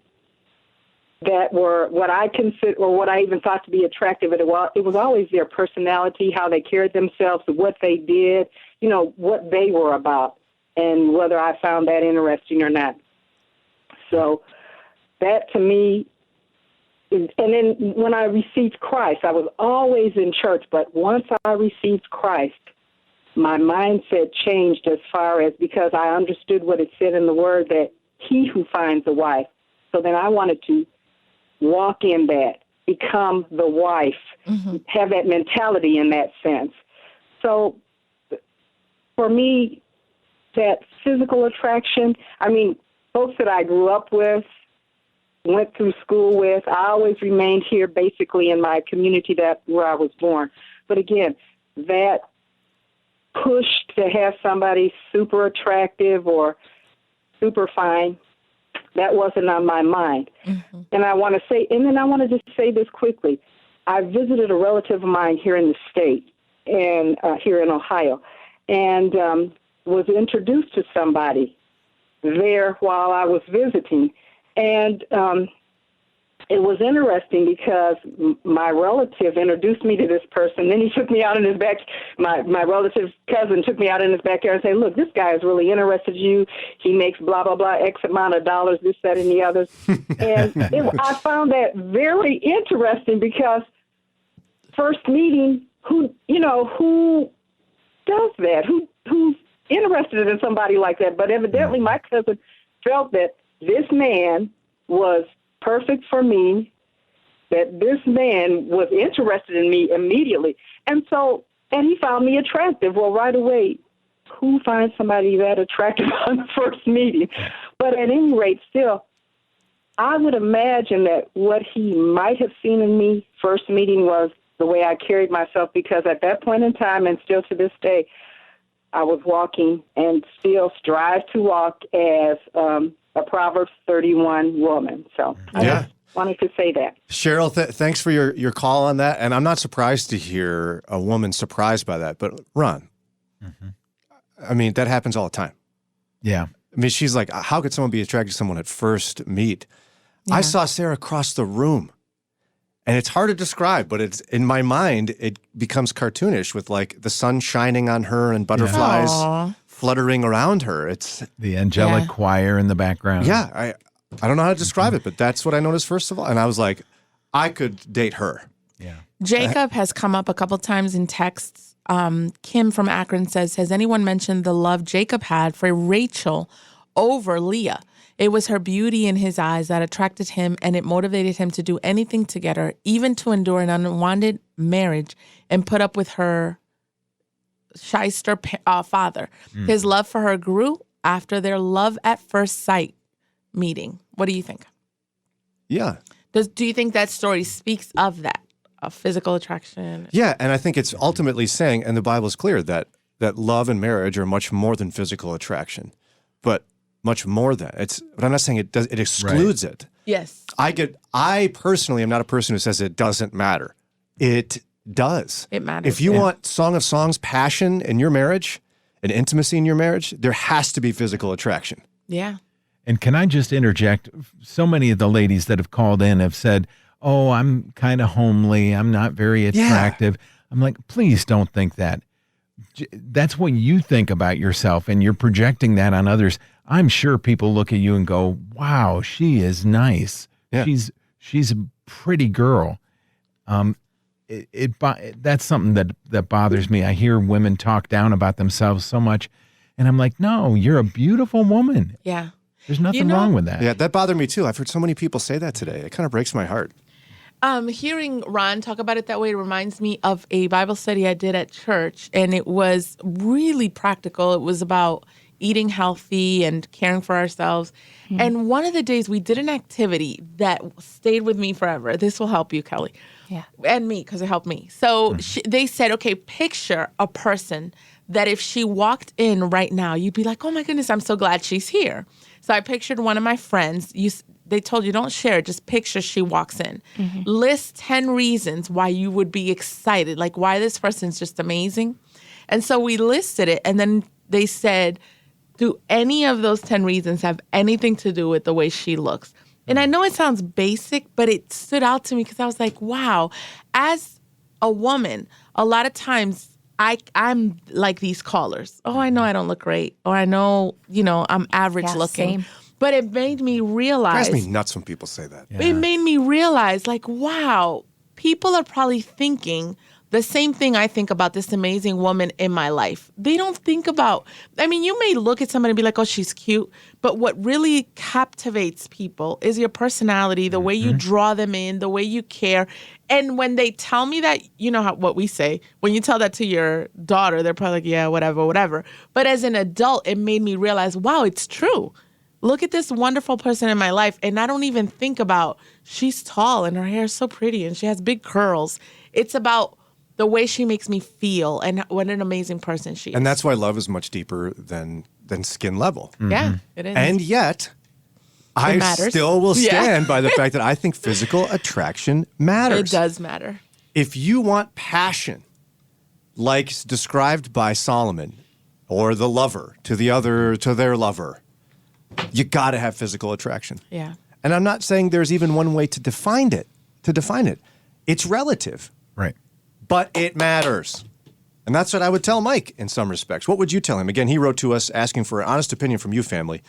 Speaker 13: that were what I consider or what I even thought to be attractive. It was always their personality, how they carried themselves, what they did, you know, what they were about, and whether I found that interesting or not. So that to me, and then when I received Christ, I was always in church, but once I received Christ, my mindset changed as far as, because I understood what it said in the Word that he who finds a wife. So then I wanted to walk in that, become the wife, mm-hmm. have that mentality in that sense. So for me, that physical attraction, I mean, folks that I grew up with, went through school with, I always remained here basically in my community where I was born. But again, that push to have somebody super attractive or super fine, that wasn't on my mind. Mm-hmm. And I want to just say this quickly. I visited a relative of mine here in the state, and here in Ohio, and was introduced to somebody there while I was visiting. And it was interesting because my relative introduced me to this person. Then he took me out in his back. My relative's cousin took me out in his backyard and said, look, this guy is really interested in you. He makes blah, blah, blah, X amount of dollars, this, that, and the others. And I found that very interesting because first meeting, who does that? Who's interested in somebody like that? But evidently my cousin felt that this man was perfect for me, that this man was interested in me immediately. And he found me attractive. Well, right away, who finds somebody that attractive on the first meeting? But at any rate, still, I would imagine that what he might have seen in me first meeting was the way I carried myself, because at that point in time, and still to this day, I was walking and still strive to walk as a Proverbs 31 woman. So I just wanted to say that.
Speaker 1: Cheryl, thanks for your call on that. And I'm not surprised to hear a woman surprised by that. But Ron, mm-hmm. I mean, that happens all the time.
Speaker 3: Yeah.
Speaker 1: I mean, she's like, how could someone be attracted to someone at first meet? Yeah. I saw Sarah cross the room. And it's hard to describe, but it's in my mind, it becomes cartoonish with like the sun shining on her and butterflies fluttering around her. It's
Speaker 3: the angelic choir in the background.
Speaker 1: Yeah, I don't know how to describe it, but that's what I noticed first of all. And I was like, I could date her.
Speaker 3: Yeah.
Speaker 2: Jacob has come up a couple times in texts. Kim from Akron says, has anyone mentioned the love Jacob had for Rachel over Leah? It was her beauty in his eyes that attracted him, and it motivated him to do anything to get her, even to endure an unwanted marriage and put up with her shyster father. His love for her grew after their love at first sight meeting. What do you think?
Speaker 1: Yeah.
Speaker 2: Do you think that story speaks of that, of physical attraction?
Speaker 1: Yeah, and I think it's ultimately saying, and the Bible's clear, that love and marriage are much more than physical attraction, but much more than but I'm not saying it excludes it.
Speaker 2: Yes.
Speaker 1: I personally am not a person who says it doesn't matter. It does.
Speaker 2: It matters.
Speaker 1: If you want Song of Songs passion in your marriage and intimacy in your marriage, there has to be physical attraction.
Speaker 2: Yeah.
Speaker 3: And can I just interject? So many of the ladies that have called in have said, oh, I'm kind of homely. I'm not very attractive. Yeah. I'm like, please don't think that. That's what you think about yourself, and you're projecting that on others. I'm sure people look at you and go, wow, she is nice. Yeah. She's a pretty girl. That's something that bothers me. I hear women talk down about themselves so much, and I'm like, no, you're a beautiful woman.
Speaker 2: Yeah.
Speaker 3: There's nothing wrong with that.
Speaker 1: Yeah, that bothered me too. I've heard so many people say that today. It kind of breaks my heart.
Speaker 2: Hearing Ron talk about it that way reminds me of a Bible study I did at church, and it was really practical. It was about eating healthy and caring for ourselves. Mm-hmm. And one of the days we did an activity that stayed with me forever. This will help you, Kelly.
Speaker 8: Yeah.
Speaker 2: And me, because it helped me. So they said, okay, picture a person that if she walked in right now, you'd be like, oh my goodness, I'm so glad she's here. So I pictured one of my friends. They told you don't share, just picture she walks in. Mm-hmm. List 10 reasons why you would be excited, like why this person's just amazing. And so we listed it, and then they said, do any of those 10 reasons have anything to do with the way she looks? And I know it sounds basic, but it stood out to me because I was like, wow, as a woman, a lot of times I'm like these callers. Oh, I know I don't look great. Or I know, I'm average looking. Same. But it made me realize.
Speaker 1: It drives me nuts when people say that.
Speaker 2: Yeah. It made me realize, like, wow, people are probably thinking the same thing I think about this amazing woman in my life. They don't think about, you may look at somebody and be like, oh, she's cute. But what really captivates people is your personality, the way you draw them in, the way you care. And when they tell me that, you know what we say, when you tell that to your daughter, they're probably like, yeah, whatever. But as an adult, it made me realize, wow, it's true. Look at this wonderful person in my life. And I don't even think about, she's tall and her hair is so pretty and she has big curls. It's about the way she makes me feel and what an amazing person she is.
Speaker 1: And that's why love is much deeper than skin level.
Speaker 2: Mm-hmm. Yeah, it is.
Speaker 1: And yet, I still will stand by the fact that I think physical attraction matters.
Speaker 2: It does matter.
Speaker 1: If you want passion, like described by Solomon, or the lover to their lover, you got to have physical attraction.
Speaker 2: Yeah.
Speaker 1: And I'm not saying there's even one way to define it. It's relative.
Speaker 3: Right.
Speaker 1: But it matters. And that's what I would tell Mike in some respects. What would you tell him? Again, he wrote to us asking for an honest opinion from you, family.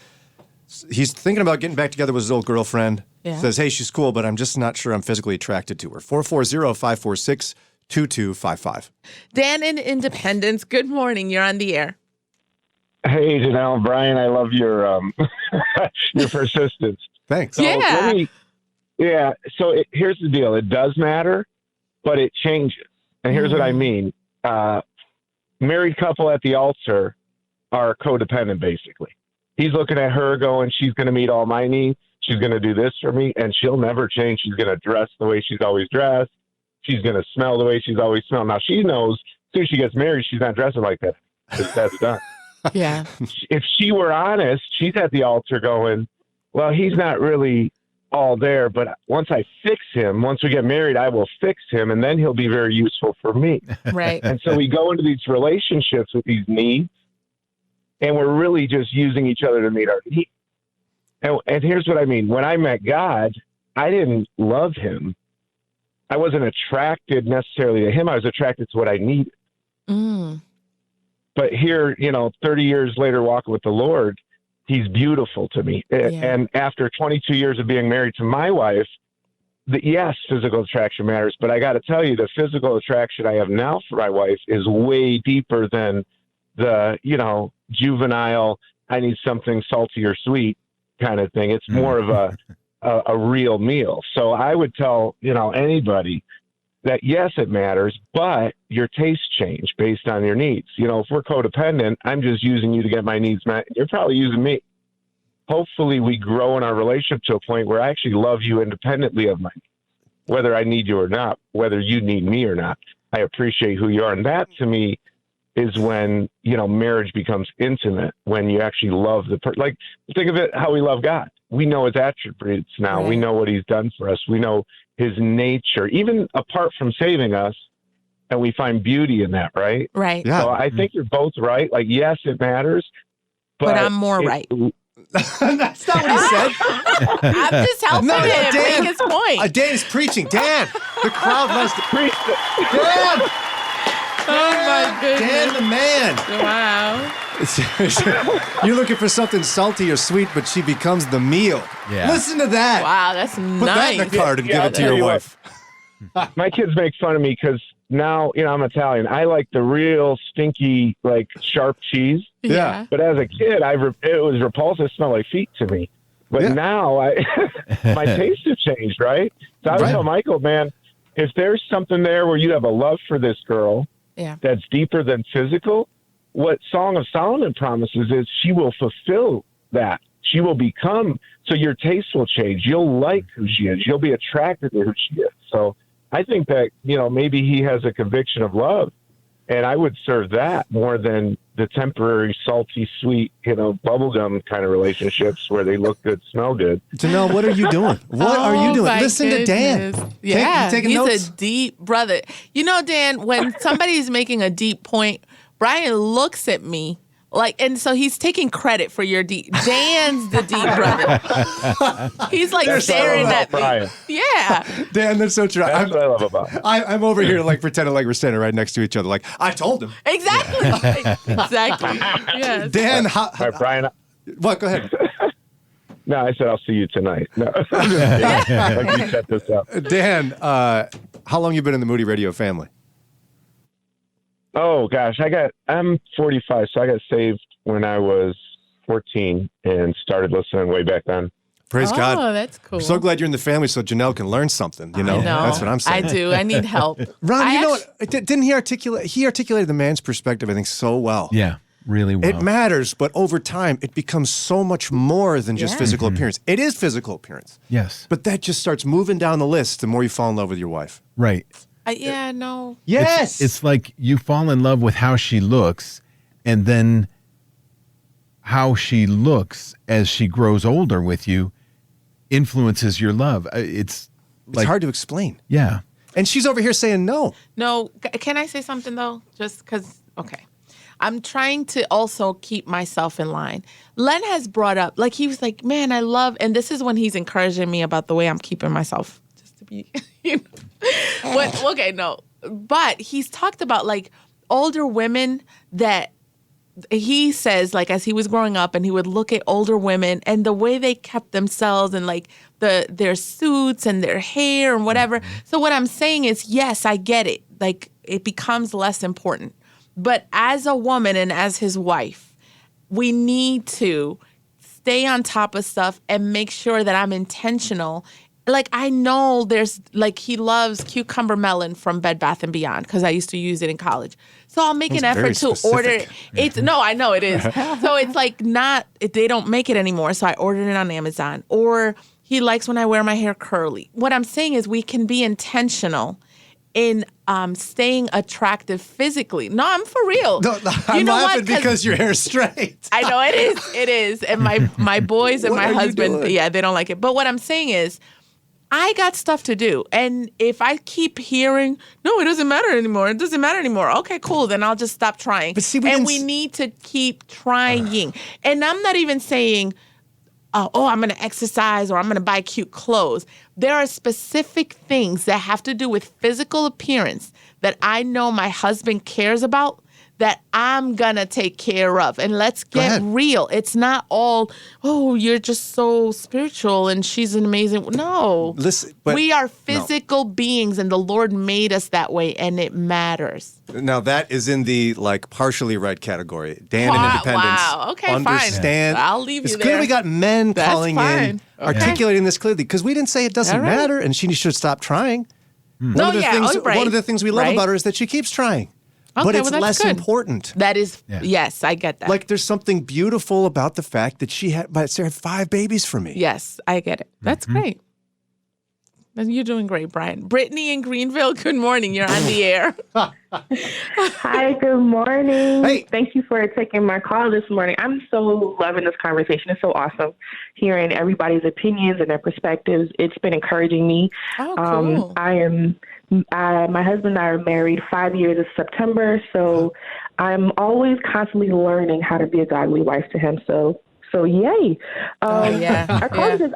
Speaker 1: He's thinking about getting back together with his old girlfriend. Yeah. Says, hey, she's cool, but I'm just not sure I'm physically attracted to her. 440-546-2255.
Speaker 2: Dan in Independence, good morning. You're on the air.
Speaker 14: Hey, Janelle and Brian, I love your your persistence.
Speaker 1: Thanks.
Speaker 14: So here's the deal. It does matter, but it changes. And here's what I mean. Married couple at the altar are codependent, basically. He's looking at her going, she's going to meet all my needs. She's going to do this for me, and she'll never change. She's going to dress the way she's always dressed. She's going to smell the way she's always smelled. Now, she knows as soon as she gets married, she's not dressing like that. That's done.
Speaker 2: Yeah.
Speaker 14: If she were honest, she's at the altar going, well, he's not really all there, but once I fix him, once we get married, I will fix him, and then he'll be very useful for me.
Speaker 2: Right.
Speaker 14: And so we go into these relationships with these needs, and we're really just using each other to meet our needs. And here's what I mean. When I met God, I didn't love him. I wasn't attracted necessarily to him. I was attracted to what I needed.
Speaker 2: Mm.
Speaker 14: But here, 30 years later, walking with the Lord, he's beautiful to me. Yeah. And after 22 years of being married to my wife, yes, physical attraction matters. But I got to tell you, the physical attraction I have now for my wife is way deeper than the, juvenile, I need something salty or sweet kind of thing. It's more of a real meal. So I would tell, anybody, that, yes, it matters, but your tastes change based on your needs. You know, if we're codependent, I'm just using you to get my needs met. You're probably using me. Hopefully we grow in our relationship to a point where I actually love you independently of my needs, whether I need you or not, whether you need me or not. I appreciate who you are. And that to me is when, you know, marriage becomes intimate, when you actually love the person. Like, think of it how we love God. We know his attributes now. Right. We know what he's done for us. We know his nature, even apart from saving us, and we find beauty in that, right?
Speaker 2: Right.
Speaker 14: Yeah. So I think you're both right. Like, yes, it matters.
Speaker 2: But I'm more right.
Speaker 1: That's not what he said.
Speaker 2: I'm just helping him
Speaker 1: Dan,
Speaker 2: make his point.
Speaker 1: Dan is preaching. Dan, the crowd loves to preach. Dan!
Speaker 2: Oh, my goodness.
Speaker 1: Dan the man.
Speaker 2: Wow.
Speaker 1: You're looking for something salty or sweet, but she becomes the meal.
Speaker 3: Yeah.
Speaker 1: Listen to that.
Speaker 2: Wow, that's nice.
Speaker 1: Put that in a card and give it to your wife.
Speaker 14: My kids make fun of me because now, you know, I'm Italian. I like the real stinky, like sharp cheese.
Speaker 2: Yeah.
Speaker 14: But as a kid, it was repulsive. It smelled like feet to me. But now my tastes have changed, right? So I would tell Michael, man, if there's something there where you have a love for this girl that's deeper than physical, what Song of Solomon promises is she will fulfill that. She will become, so your taste will change. You'll like who she is. You'll be attracted to who she is. So I think that, you know, maybe he has a conviction of love, and I would serve that more than the temporary salty, sweet, you know, bubblegum kind of relationships where they look good, smell good.
Speaker 1: Janelle, what are you doing? What are you doing? Listen to Dan.
Speaker 2: Yeah,
Speaker 1: taking
Speaker 2: he's
Speaker 1: notes?
Speaker 2: a deep brother. You know, Dan, when somebody's making a deep point, Brian looks at me like, and so he's taking credit for your deep. Dan's the deep brother. He's like staring at me.
Speaker 14: Brian.
Speaker 2: Yeah.
Speaker 1: Dan, that's so true.
Speaker 14: That's what I love about him.
Speaker 1: I'm over here like pretending like we're standing right next to each other. Like, I told him.
Speaker 2: Exactly. Exactly. Yes.
Speaker 1: Dan,
Speaker 14: All right, Brian.
Speaker 1: What? Go ahead.
Speaker 14: No, I said I'll see you tonight. No, I'm just kidding. Like you set this up.
Speaker 1: Dan, how long you been in the Moody Radio family?
Speaker 14: Oh gosh, I'm 45, so I got saved when I was 14 and started listening way back then.
Speaker 1: Praise God.
Speaker 2: Oh, that's cool.
Speaker 1: I'm so glad you're in the family so Janelle can learn something, you know? That's what I'm saying.
Speaker 2: I do. I need help.
Speaker 1: Ron, you know what? Didn't he articulated the man's perspective, I think, so well.
Speaker 3: Yeah, really well.
Speaker 1: It matters, but over time, it becomes so much more than just physical appearance. It is physical appearance.
Speaker 3: Yes.
Speaker 1: But that just starts moving down the list the more you fall in love with your wife.
Speaker 3: Right.
Speaker 2: No.
Speaker 1: Yes.
Speaker 3: It's like you fall in love with how she looks, and then how she looks as she grows older with you influences your love. It's
Speaker 1: hard to explain.
Speaker 3: Yeah.
Speaker 1: And she's over here saying no.
Speaker 2: No. Can I say something, though? Just because, okay. I'm trying to also keep myself in line. Len has brought up, like, he was like, man, I love, and this is when he's encouraging me about the way I'm keeping myself just to be, you know. Okay, no. But he's talked about, like, older women that he says, like, as he was growing up and he would look at older women and the way they kept themselves and, like, their suits and their hair and whatever. So what I'm saying is, yes, I get it. Like, it becomes less important. But as a woman and as his wife, we need to stay on top of stuff and make sure that I'm intentional. Like, I know there's, like, he loves cucumber melon from Bed Bath & Beyond because I used to use it in college. So I'll make an effort to order it. No, I know it is. So it's like they don't make it anymore. So I ordered it on Amazon. Or he likes when I wear my hair curly. What I'm saying is we can be intentional in staying attractive physically. No, I'm for real.
Speaker 1: No, I'm laughing because your hair's straight.
Speaker 2: I know it is. It is. And my boys and my husband, they don't like it. But what I'm saying is, I got stuff to do. And if I keep hearing, no, it doesn't matter anymore. It doesn't matter anymore. Okay, cool. Then I'll just stop trying.
Speaker 1: But see,
Speaker 2: we need to keep trying. And I'm not even saying, I'm going to exercise or I'm going to buy cute clothes. There are specific things that have to do with physical appearance that I know my husband cares about that I'm going to take care of. And let's get real. It's not all, you're just so spiritual and she's an amazing. No.
Speaker 1: Listen,
Speaker 2: we are physical beings and the Lord made us that way and it matters.
Speaker 1: Now, that is in the, like, partially right category. Dan and independence.
Speaker 2: Wow. Okay,
Speaker 1: understand.
Speaker 2: fine. I'll leave you
Speaker 1: it's
Speaker 2: there.
Speaker 1: clear we got men calling in,
Speaker 2: Okay.
Speaker 1: articulating this clearly, because we didn't say it doesn't matter and she should stop trying. One of the things we love about her is that she keeps trying.
Speaker 2: Okay,
Speaker 1: but it's
Speaker 2: that's
Speaker 1: less
Speaker 2: good.
Speaker 1: important.
Speaker 2: That is, yes, I get that.
Speaker 1: Like there's something beautiful about the fact that Sarah had 5 babies for me.
Speaker 2: Yes, I get it. That's great. You're doing great, Brian. Brittany in Greenville, good morning. You're on the air.
Speaker 15: Hi, good morning.
Speaker 1: Hey.
Speaker 15: Thank you for taking my call this morning. I'm so loving this conversation. It's so awesome hearing everybody's opinions and their perspectives. It's been encouraging me.
Speaker 2: Oh, cool.
Speaker 15: My husband and I are married 5 years this September, so I'm always constantly learning how to be a godly wife to him. So yay. I called because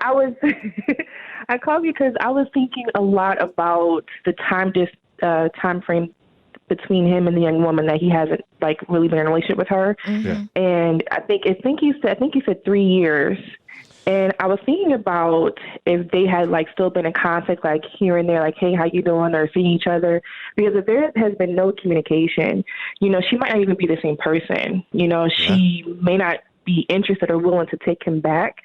Speaker 15: I called because I was thinking a lot about the time frame between him and the young woman that he hasn't really been in a relationship with her.
Speaker 2: Mm-hmm.
Speaker 15: And I think he said 3 years. And I was thinking about if they had still been in contact, here and there, hey, how you doing, or seeing each other. Because if there has been no communication, she might not even be the same person. She may not be interested or willing to take him back.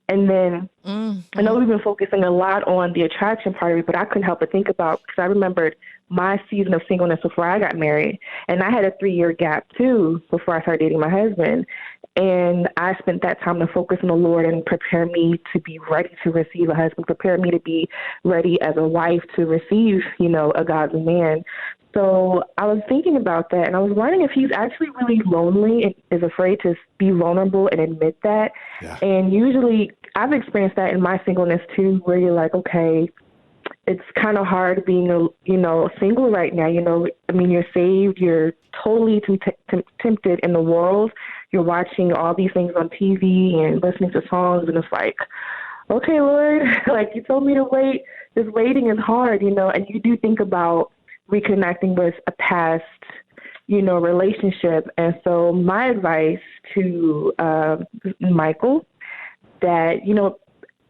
Speaker 15: And then I know we've been focusing a lot on the attraction part of it, but I couldn't help but think about, because I remembered my season of singleness before I got married. And I had a 3-year gap too before I started dating my husband. And I spent that time to focus on the Lord and prepare me to be ready to receive a husband, prepare me to be ready as a wife to receive, a godly man. So I was thinking about that, and I was wondering if he's actually really lonely and is afraid to be vulnerable and admit that.
Speaker 1: Yeah.
Speaker 15: And usually I've experienced that in my singleness too, where you're like, okay, it's kind of hard being single right now. You're saved, you're totally tempted in the world. You're watching all these things on TV and listening to songs, and it's like, okay, Lord, you told me to wait. This waiting is hard, and you do think about reconnecting with a past, relationship. And so my advice to Michael, that,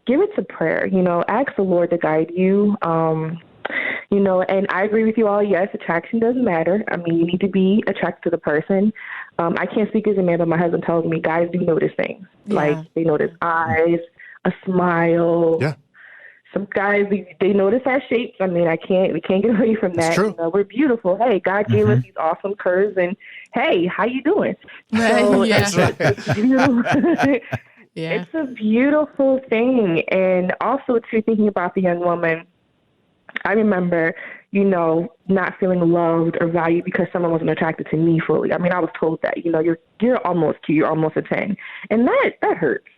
Speaker 15: give it to prayer, ask the Lord to guide you. And I agree with you all. Yes, attraction doesn't matter. You need to be attracted to the person. I can't speak as a man, but my husband tells me guys do notice things.
Speaker 2: Yeah.
Speaker 15: They notice eyes, a smile.
Speaker 1: Yeah.
Speaker 15: Some guys, they notice our shapes. We can't get away from that.
Speaker 1: That's true.
Speaker 15: We're beautiful. Hey, God gave us these awesome curves, and hey, how you doing? So
Speaker 2: That's right.
Speaker 15: It's beautiful.
Speaker 2: Yeah.
Speaker 15: It's a beautiful thing. And also, too, thinking about the young woman, I remember, not feeling loved or valued because someone wasn't attracted to me fully. I was told that, you're almost cute, you're almost a 10. And that hurts,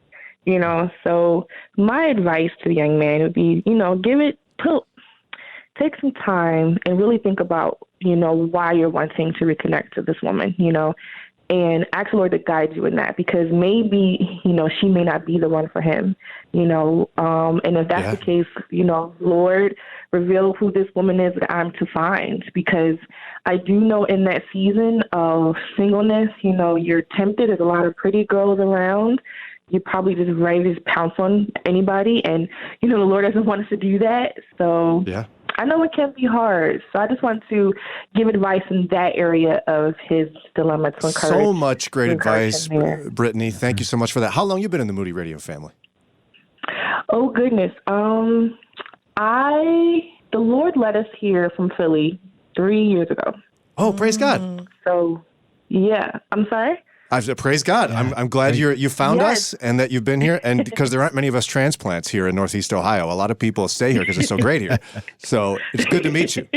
Speaker 15: So my advice to the young man would be, take some time and really think about, why you're wanting to reconnect to this woman, and ask the Lord to guide you in that, because maybe, she may not be the one for him, and if that's the case, Lord, reveal who this woman is that I'm to find, because I do know in that season of singleness, you're tempted. There's a lot of pretty girls around. You probably just ready to pounce on anybody, and, the Lord doesn't want us to do that. So I know it can be hard. So I just want to give advice in that area of his dilemma to encourage.
Speaker 1: So much great advice, Brittany. Thank you so much for that. How long you been in the Moody Radio family?
Speaker 15: Oh, goodness. The Lord led us here from Philly 3 years ago.
Speaker 1: Oh, praise God.
Speaker 15: So, yeah. I'm sorry?
Speaker 1: Praise God. Yeah. I'm glad you found us and that you've been here. And because there aren't many of us transplants here in Northeast Ohio, a lot of people stay here because it's so great here. So it's good to meet you.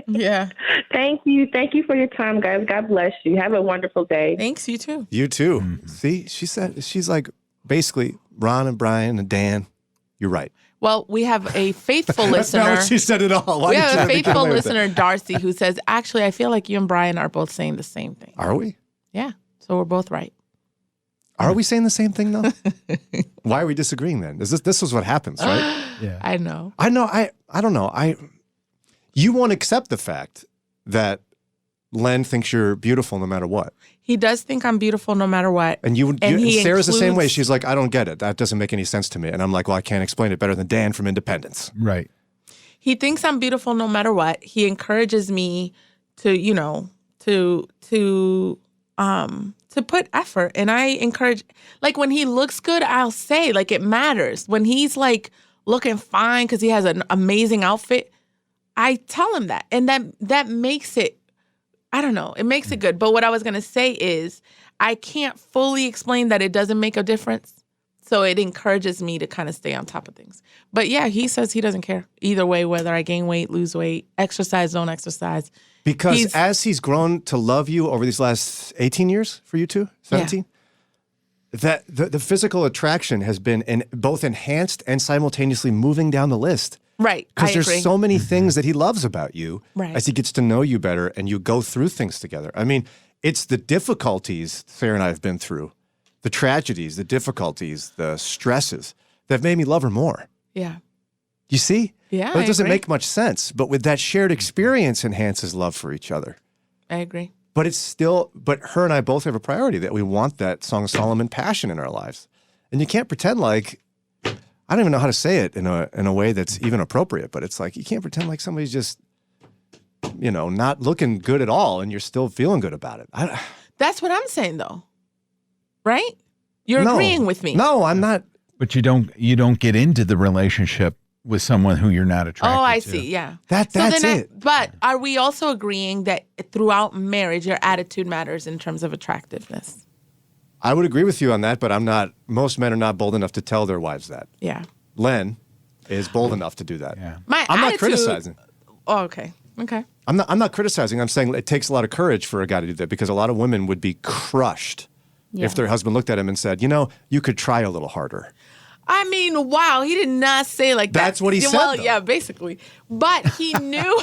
Speaker 2: Yeah.
Speaker 15: Thank you. Thank you for your time, guys. God bless you. Have a wonderful day.
Speaker 2: Thanks. You too.
Speaker 1: You too. Mm-hmm. See, she's like basically Ron and Brian and Dan. You're right.
Speaker 2: Well, we have a faithful listener.
Speaker 1: That's not what she said at all.
Speaker 2: We have a faithful listener, Darcy, who says, actually, I feel like you and Brian are both saying the same thing.
Speaker 1: Are we?
Speaker 2: Yeah. So we're both right.
Speaker 1: Are we saying the same thing, though? Why are we disagreeing then? This is what happens, right?
Speaker 2: Yeah. I know.
Speaker 1: I don't know. You won't accept the fact that Len thinks you're beautiful no matter what.
Speaker 2: He does think I'm beautiful no matter what.
Speaker 1: And Sarah's the same way. She's like, I don't get it. That doesn't make any sense to me. And I'm like, well, I can't explain it better than Dan from Independence.
Speaker 3: Right.
Speaker 2: He thinks I'm beautiful no matter what. He encourages me to put effort. And I encourage, like when he looks good, I'll say, like it matters. When he's like looking fine because he has an amazing outfit, I tell him that. And that makes it, I don't know, it makes it good. But what I was going to say is I can't fully explain that it doesn't make a difference. So it encourages me to kind of stay on top of things. But yeah, he says he doesn't care either way, whether I gain weight, lose weight, exercise, don't exercise.
Speaker 1: Because as he's grown to love you over these last 18 years for you two, 17, that the physical attraction has been both enhanced and simultaneously moving down the list.
Speaker 2: Right.
Speaker 1: Because there's so many things that he loves about you
Speaker 2: as
Speaker 1: he gets to know you better and you go through things together. I mean, it's the difficulties Sarah and I have been through, the tragedies, the difficulties, the stresses that have made me love her more.
Speaker 2: Yeah.
Speaker 1: You see?
Speaker 2: Yeah,
Speaker 1: But it doesn't
Speaker 2: agree.
Speaker 1: make much sense. But with that shared experience enhances love for each other.
Speaker 2: I agree.
Speaker 1: But but her and I both have a priority that we want that Song of Solomon passion in our lives. And you can't pretend like, I don't even know how to say it in a way that's even appropriate, but it's like, you can't pretend like somebody's just, not looking good at all and you're still feeling good about it.
Speaker 2: That's what I'm saying though. Right? You're agreeing with me.
Speaker 1: No, I'm not.
Speaker 3: But you don't get into the relationship with someone who you're not attracted to.
Speaker 2: Oh, I see. Yeah.
Speaker 1: That's it.
Speaker 2: But are we also agreeing that throughout marriage, your attitude matters in terms of attractiveness?
Speaker 1: I would agree with you on that, but most men are not bold enough to tell their wives that.
Speaker 2: Yeah.
Speaker 1: Len is bold enough to do that.
Speaker 3: Yeah.
Speaker 1: I'm not criticizing.
Speaker 2: Oh, okay. Okay.
Speaker 1: I'm not criticizing. I'm saying it takes a lot of courage for a guy to do that because a lot of women would be crushed if their husband looked at him and said, you could try a little harder.
Speaker 2: I mean, wow, he did not say like that.
Speaker 1: That's what he said.
Speaker 2: Well,
Speaker 1: though.
Speaker 2: yeah, basically. But he knew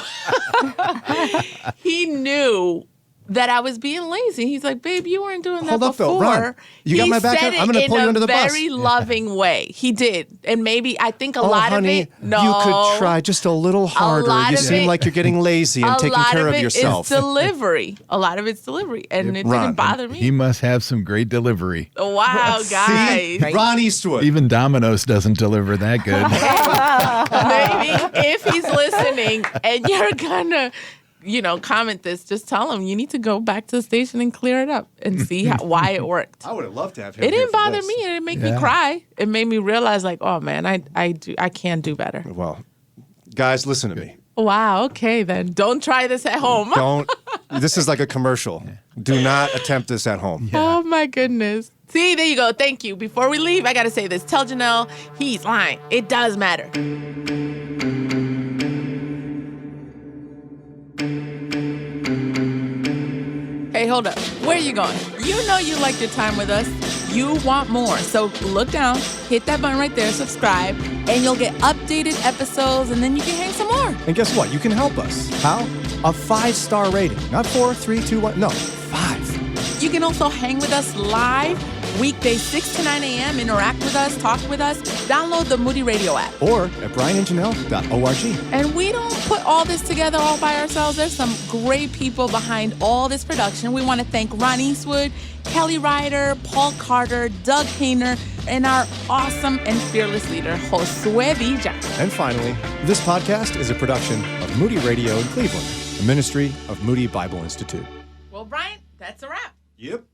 Speaker 2: he knew that I was being lazy. He's like, babe, you weren't doing that
Speaker 1: Hold up,
Speaker 2: before.
Speaker 1: though, Ron. You got my back up? I'm going to pull you under the bus.
Speaker 2: In a very loving way. He did. And maybe, I think a lot
Speaker 1: honey,
Speaker 2: of it, no.
Speaker 1: you could try just a little harder. You seem like you're getting lazy and taking care of yourself.
Speaker 2: A lot of it is delivery. A lot of it's delivery. And it
Speaker 1: Ron,
Speaker 2: didn't bother me.
Speaker 3: He must have some great delivery.
Speaker 2: Wow, guys.
Speaker 1: See? Ron Eastwood.
Speaker 3: Even Domino's doesn't deliver that good.
Speaker 2: Maybe if he's listening and you're going to, comment this, just tell him you need to go back to the station and clear it up and see why it worked.
Speaker 1: I would have loved to have him.
Speaker 2: It didn't
Speaker 1: here for
Speaker 2: bother
Speaker 1: this.
Speaker 2: me. It didn't make me cry. It made me realize, like, oh man, I can do better.
Speaker 1: Well, guys, listen to me.
Speaker 2: Wow. Okay, then don't try this at home.
Speaker 1: Don't. This is like a commercial. Do not attempt this at home.
Speaker 2: Oh my goodness. See, there you go. Thank you. Before we leave, I got to say this. Tell Janelle he's lying. It does matter. Hey, hold up. Where are you going? You know you liked your time with us. You want more. So look down, hit that button right there, subscribe, and you'll get updated episodes, and then you can hang some more.
Speaker 1: And guess what? You can help us. How? A 5-star rating. Not 4, 3, 2, 1. No, 5.
Speaker 2: You can also hang with us live, weekdays 6 to 9 a.m. Interact with us, talk with us. Download the Moody Radio app.
Speaker 1: Or at brianandjanelle.org.
Speaker 2: And we don't put all this together all by ourselves. There's some great people behind all this production. We want to thank Ron Eastwood, Kelly Ryder, Paul Carter, Doug Hayner, and our awesome and fearless leader, Josue Villa.
Speaker 1: And finally, this podcast is a production of Moody Radio in Cleveland, a ministry of Moody Bible Institute.
Speaker 2: Well, Brian, that's a wrap.
Speaker 1: Yep.